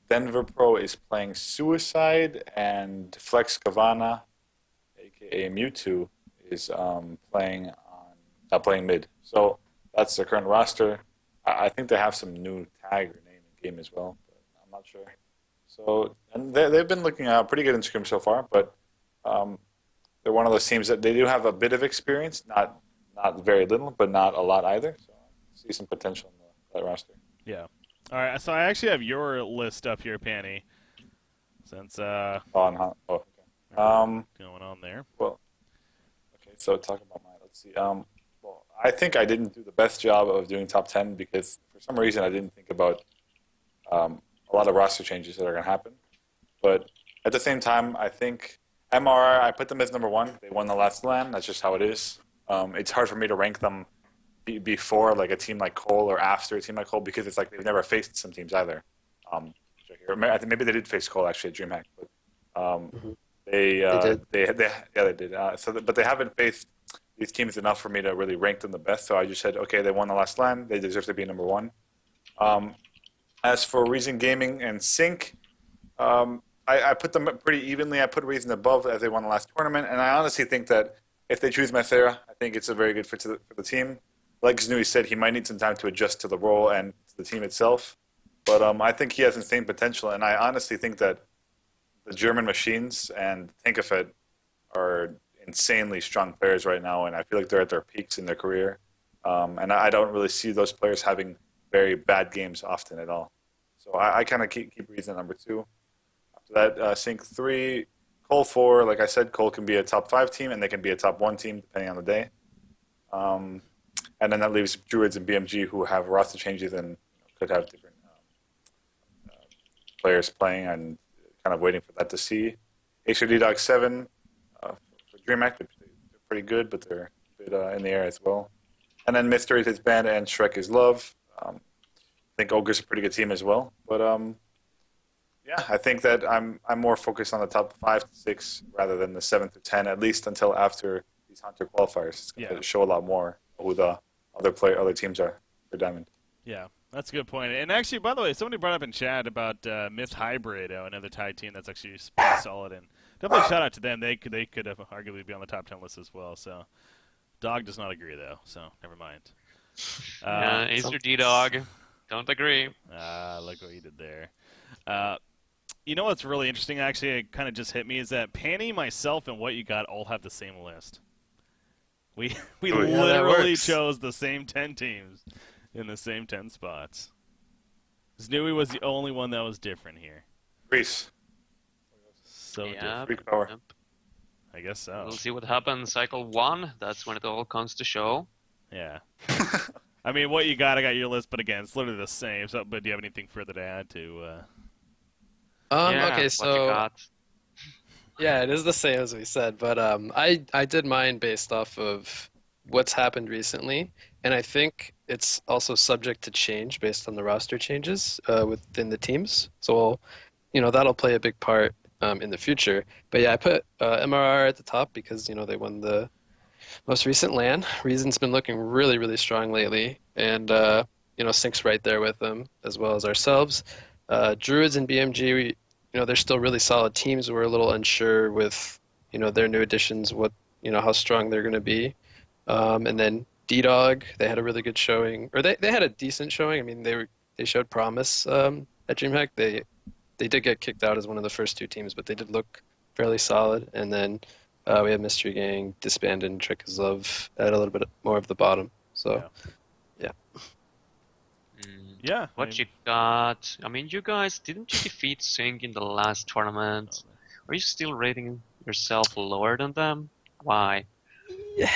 Denver Pro is playing Suicide, and Flex Kavana, aka Mewtwo, is playing mid. So that's their current roster. I think they have some new tag or name in game as well, but I'm not sure. So, and they've been looking pretty good in Scrim so far, but they're one of those teams that they do have a bit of experience, not very little, but not a lot either. So I see some potential in that roster. Yeah. All right, so I actually have your list up here, Panny. Since okay. going on there. Well, okay. So talk about mine. Let's see. Well, I think I didn't do the best job of doing top 10 because for some reason I didn't think about a lot of roster changes that are going to happen. But at the same time, I think MRR, I put them as number 1. They won the last LAN. That's just how it is. It's hard for me to rank them before like a team like Cole or after a team like Cole because it's like they've never faced some teams either. I think maybe they did face Cole actually at DreamHack, but they did. But they haven't faced these teams enough for me to really rank them the best. So I just said, okay, they won the last LAN. They deserve to be number 1. As for Reason Gaming and Sync, I put them pretty evenly. I put Reason above as they won the last tournament, and I honestly think that if they choose Methera, I think it's a very good fit for the team. Like Znui said, he might need some time to adjust to the role and to the team itself. But I think he has insane potential, and I honestly think that the German machines and Tinkafet are insanely strong players right now, and I feel like they're at their peaks in their career. And I don't really see those players having very bad games often at all. So I kind of keep Reason at number 2. After that, Sync 3, Cole 4. Like I said, Cole can be a top 5 team, and they can be a top 1 team depending on the day. And then that leaves Druids and BMG who have roster changes and could have different players playing and kind of waiting for that to see. HOD Dog 7 for DreamHack, they're pretty good, but they're a bit in the air as well. And then Mystery is Band and Shrek is Love. I think Ogre's a pretty good team as well. But yeah, I think that I'm more focused on the top 5 to 6 rather than the 7 to 10, at least until after these Hunter qualifiers. It's going to show a lot more who the other teams are for Diamond. Yeah, that's a good point. And actually, by the way, somebody brought up in chat about Myth Hybrid, another Tide team that's actually pretty solid. And definitely shout out to them. They could arguably be on the top 10 list as well. So Dog does not agree, though, so never mind. Acer D-Dog. Don't agree. Look what you did there. You know what's really interesting, actually, it kind of just hit me, is that Panny, myself, and What You Got all have the same list. We literally chose the same 10 teams in the same 10 spots. Znui was the only one that was different here. Greece. So different. Greek power. Yep. I guess so. We'll see what happens cycle 1. That's when it all comes to show. Yeah. I mean, what you got, I got your list, but again, it's literally the same. So, but do you have anything further to add to? Yeah, Okay, what you so got? yeah, it is the same as we said, but I did mine based off of what's happened recently, and I think it's also subject to change based on the roster changes within the teams. So, that'll play a big part in the future. But yeah, I put MRR at the top because they won the most recent LAN. Reason's been looking really, really strong lately, and Sync's right there with them as well as ourselves. Druids and BMG, they're still really solid teams. We're a little unsure with their new additions, how strong they're going to be. And then D-Dog, they had a really good showing, or they had a decent showing. I mean, they showed promise at DreamHack. They did get kicked out as one of the first two teams, but they did look fairly solid. And then we have Mystery Gang, Disbanded, and Trick is Love at a little bit more of the bottom. So, yeah. Yeah. What you got? I mean, you guys, didn't you defeat Sync in the last tournament? Are you still rating yourself lower than them? Why? Yeah,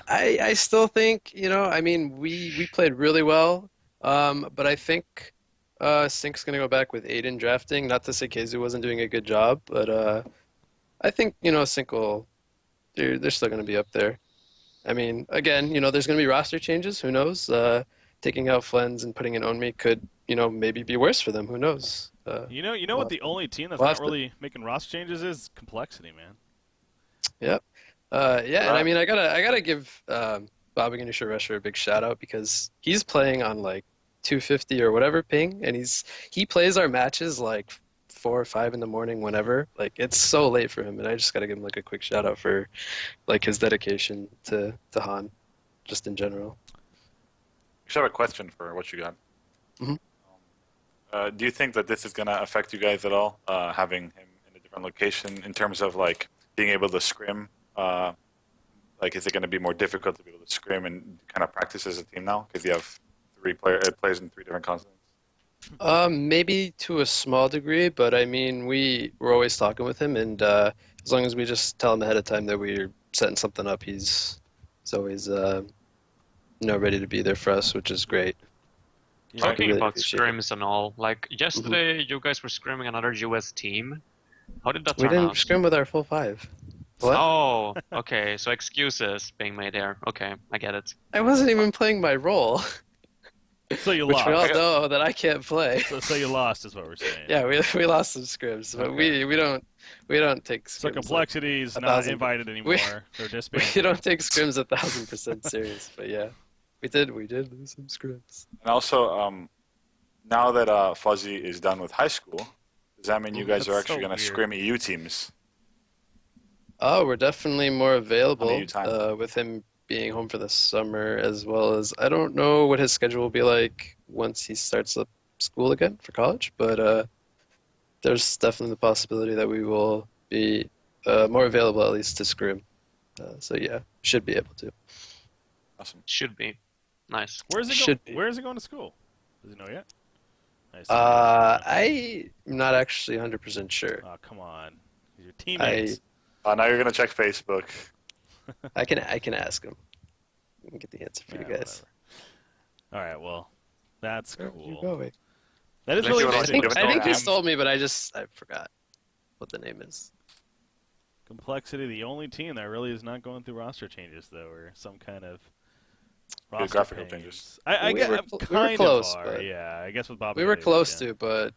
I still think, I mean, we played really well, but I think Sync's going to go back with Aiden drafting. Not to say Keizu wasn't doing a good job, but I think, Sync they're still going to be up there. I mean, again, there's going to be roster changes. Who knows? Taking out Flens and putting in Onmi could, maybe be worse for them. Who knows? You know what the only team that's we'll not have to- really making roster changes is Complexity, man. Yep. Yeah, and I mean, I gotta give Baba Ganoush Rusher a big shout out because he's playing on like 250 or whatever ping, and he plays our matches like 4 or 5 in the morning whenever. Like it's so late for him, and I just gotta give him like a quick shout out for like his dedication to Han, just in general. I have a question for what you got. Mhm. Do you think that this is going to affect you guys at all, having him in a different location in terms of like being able to scrim? Like, is it going to be more difficult to be able to scrim and kind of practice as a team now because you have players in 3 different continents? Maybe to a small degree, but I mean, we're always talking with him, and as long as we just tell him ahead of time that we're setting something up, he's always ready to be there for us, which is great. Talking really about appreciate it. scrims and all, like yesterday you guys were scrimming another US team. How did that We turn didn't out? scrim with our full 5. What? Oh, okay, so excuses being made there. Okay, I get it. I wasn't even playing my role, So you which lost. we all know that I can't play. So you lost is what we're saying. Yeah, we lost some scrims, but Okay. we don't take scrims. So Complexity is not invited anymore. They're disbanded. We don't take scrims 1,000% serious, but yeah, we did lose some scrims. And also, now that Fuzzy is done with high school, does that mean you guys are That's actually so going to weird. scrim EU teams? Oh, we're definitely more available How many time? with him being home for the summer, as well as I don't know what his schedule will be like once he starts up school again for college, but there's definitely the possibility that we will be more available at least to scrim. So yeah, should be able to. Awesome. Should be. Nice. Where's it Should going? be. Where is it going to school? Does he know yet? I'm not actually 100% sure. Oh, come on. He's your teammates. Now you're going to check Facebook. I can ask him. I can get the answer for Yeah, you guys. whatever. All right, well, that's Where are you cool. going? That is Let's really see what else interesting. you I think Don't he's ask. told me, but I forgot what the name is. Complexity, the only team that really is not going through roster changes, though, or some kind of roster Geographical pains. changes. I We get were I'm cl- we kind were close, of are, but- yeah. I guess with Baba We were Ganoush, close yeah. to, but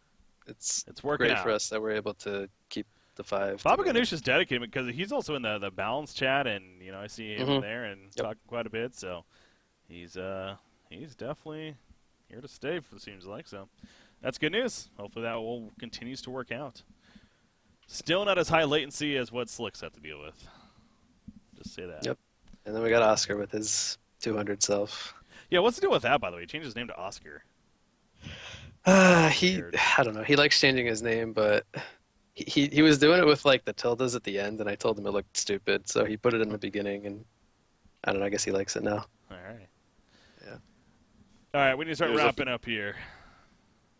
it's working great out. for us that we're able to keep the 5. Baba together. Ganoush is dedicated because he's also in the balance chat, and I see him in there and talking quite a bit. So he's definitely here to stay. It seems like so. That's good news. Hopefully that will continues to work out. Still not as high latency as what Slick's had to deal with. Just say that. Yep. And then we got Oscar with his 200 self. Yeah, what's the deal with that, by the way? He changed his name to Oscar. I Weird. don't know. He likes changing his name, but he was doing it with like the tildes at the end, and I told him it looked stupid, so he put it in the beginning, and I don't know. I guess he likes it now. All right. Yeah. All right, we need to start There's a- wrapping up here.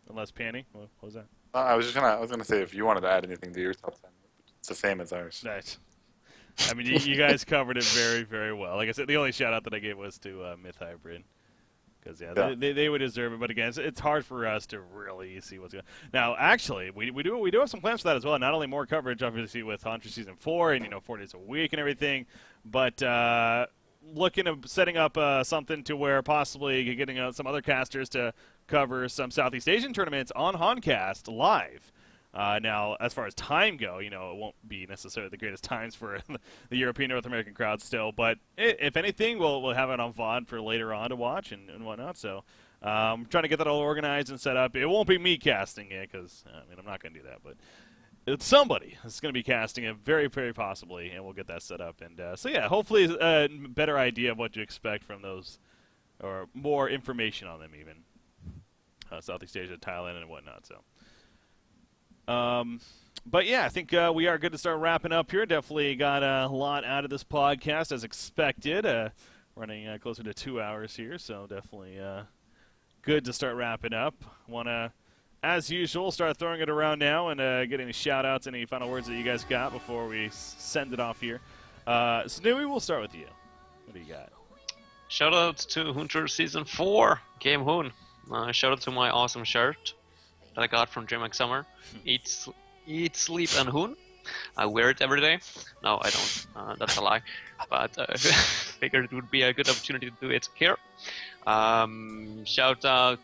Unless Panny, what was that? I was gonna say if you wanted to add anything to your top 10, it's the same as ours. Nice. I mean, you guys covered it very, very well. Like I said, the only shout out that I gave was to Myth Hybrid Because they would deserve it, but again, it's hard for us to really see what's going on. Now, actually, we do have some plans for that as well. Not only more coverage, obviously, with Hunter Season 4 and 4 days a week and everything, but looking at setting up something to where possibly getting some other casters to cover some Southeast Asian tournaments on Honcast live. Now, as far as time go, it won't be necessarily the greatest times for the European North American crowd still, but if anything, we'll have it on VOD for later on to watch and whatnot. So, trying to get that all organized and set up. It won't be me casting it because I'm not going to do that, but it's somebody that's going to be casting it very, very possibly, and we'll get that set up. And so, yeah, hopefully a better idea of what to expect from those, or more information on them even. Southeast Asia, Thailand, and whatnot. So. But yeah, I think we are good to start wrapping up here. Definitely got a lot out of this podcast as expected. Running closer to 2 hours here, so definitely good to start wrapping up. Want to, as usual, start throwing it around now and get any shout-outs, any final words that you guys got before we send it off here. Snooey, we'll start with you. What do you got? Shout out to Hunter Season 4, Game Hoon. Shout out to my awesome shirt that I got from DreamHack Summer. Eat, sleep, and hoon. I wear it every day. No, I don't. That's a lie. But figured it would be a good opportunity to do it here. Shout out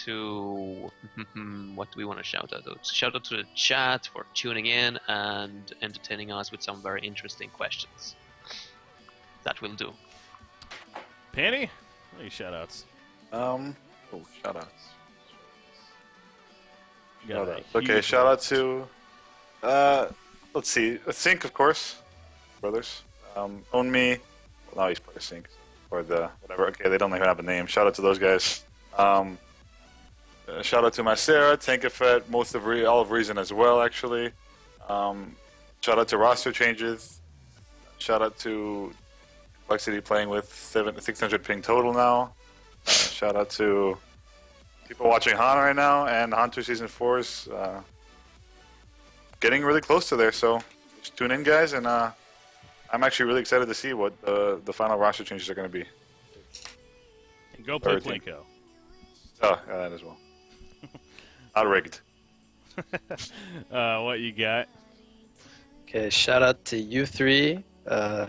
to... what do we want to shout out to? Shout out to the chat for tuning in and entertaining us with some very interesting questions. That will do. Panny? What are your shout outs? Shout outs. Okay, shout out to, let's see, Sync, of course, brothers. Own Me, well, now he's part of Sync, or the, whatever, okay, they don't even have a name. Shout out to those guys. Shout out to Macera, Tankafet, all of Reason as well, actually. Shout out to roster changes. Shout out to Complexity playing with 600 ping total now. Shout out to people watching Han right now, and Hunter Season 4 is getting really close to there, so just tune in, guys, and I'm actually really excited to see what the final roster changes are going to be. And go play Plinko. Oh, that as well. Not rigged. What you got? Okay, shout out to U3.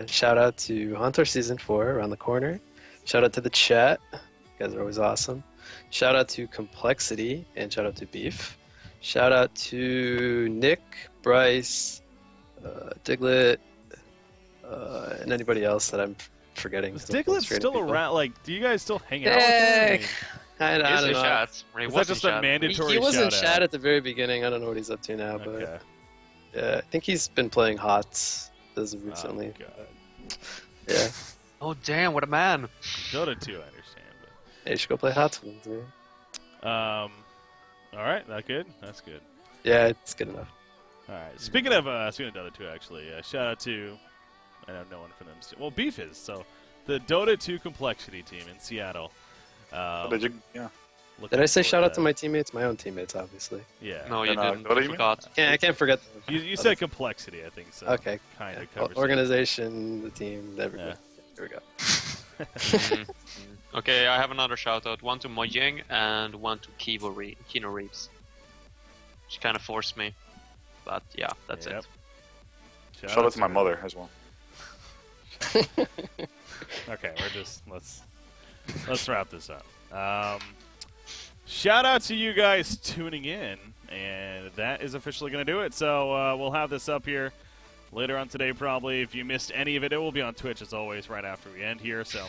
Shout out to Hunter Season 4 around the corner. Shout out to the chat. You guys are always awesome. Shout out to Complexity and shout out to Beef. Shout out to Nick, Bryce, Diglett, and anybody else that I'm forgetting. Is Diglett still around? Like, do you guys still hang out with him? I don't know. Shots. Is that just a mandatory He was in shout-out? chat at the very beginning. I don't know what he's up to now, but yeah, I think he's been playing HOTS as of recently. Oh, God. Yeah. Oh, damn, what a man. Dota 2, I understand. But... Hey, you should go play HOTS with me. All right, that good? That's good. Yeah, it's good enough. All right. Speaking of Dota 2, actually, shout out to, I know no one from them. Well, Beef is, so the Dota 2 Complexity team in Seattle. Did I say shout out to my teammates? My own teammates, obviously. Yeah. No, you didn't. I forgot. I can't forget them. You said Complexity, I think so. Okay. Kind of covers organization, the team, everything. Yeah. Here we go. Okay, I have another shout out. One to Mojang and one to Kino Reeves. She kind of forced me. But yeah, that's it. Shout out to my mother as well. Okay, let's wrap this up. Shout out to you guys tuning in, and that is officially going to do it. So we'll have this up here later on today probably. If you missed any of it, it will be on Twitch as always right after we end here. So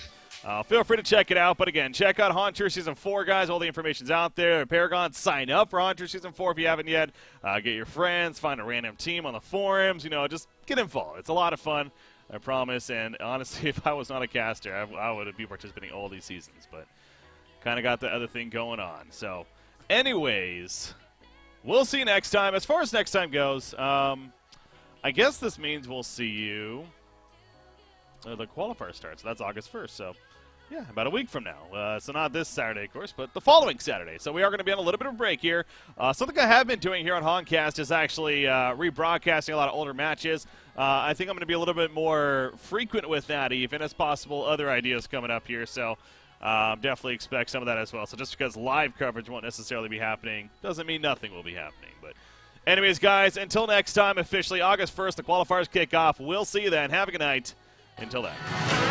feel free to check it out. But again, check out Haunter Season 4, guys. All the information's out there. Paragon, sign up for Haunter Season 4 if you haven't yet. Get your friends, find a random team on the forums. Just get involved. It's a lot of fun, I promise. And honestly, if I was not a caster, I would be participating all these seasons. But kind of got the other thing going on. So, anyways, we'll see you next time. As far as next time goes, I guess this means we'll see you. The qualifier starts. That's August 1st. So, yeah, about a week from now. So not this Saturday, of course, but the following Saturday. So we are going to be on a little bit of a break here. Something I have been doing here on Honcast is actually rebroadcasting a lot of older matches. I think I'm going to be a little bit more frequent with that, even as possible. Other ideas coming up here. So definitely expect some of that as well. So just because live coverage won't necessarily be happening doesn't mean nothing will be happening. But anyways, guys, until next time, officially August 1st, the qualifiers kick off. We'll see you then. Have a good night. Until then.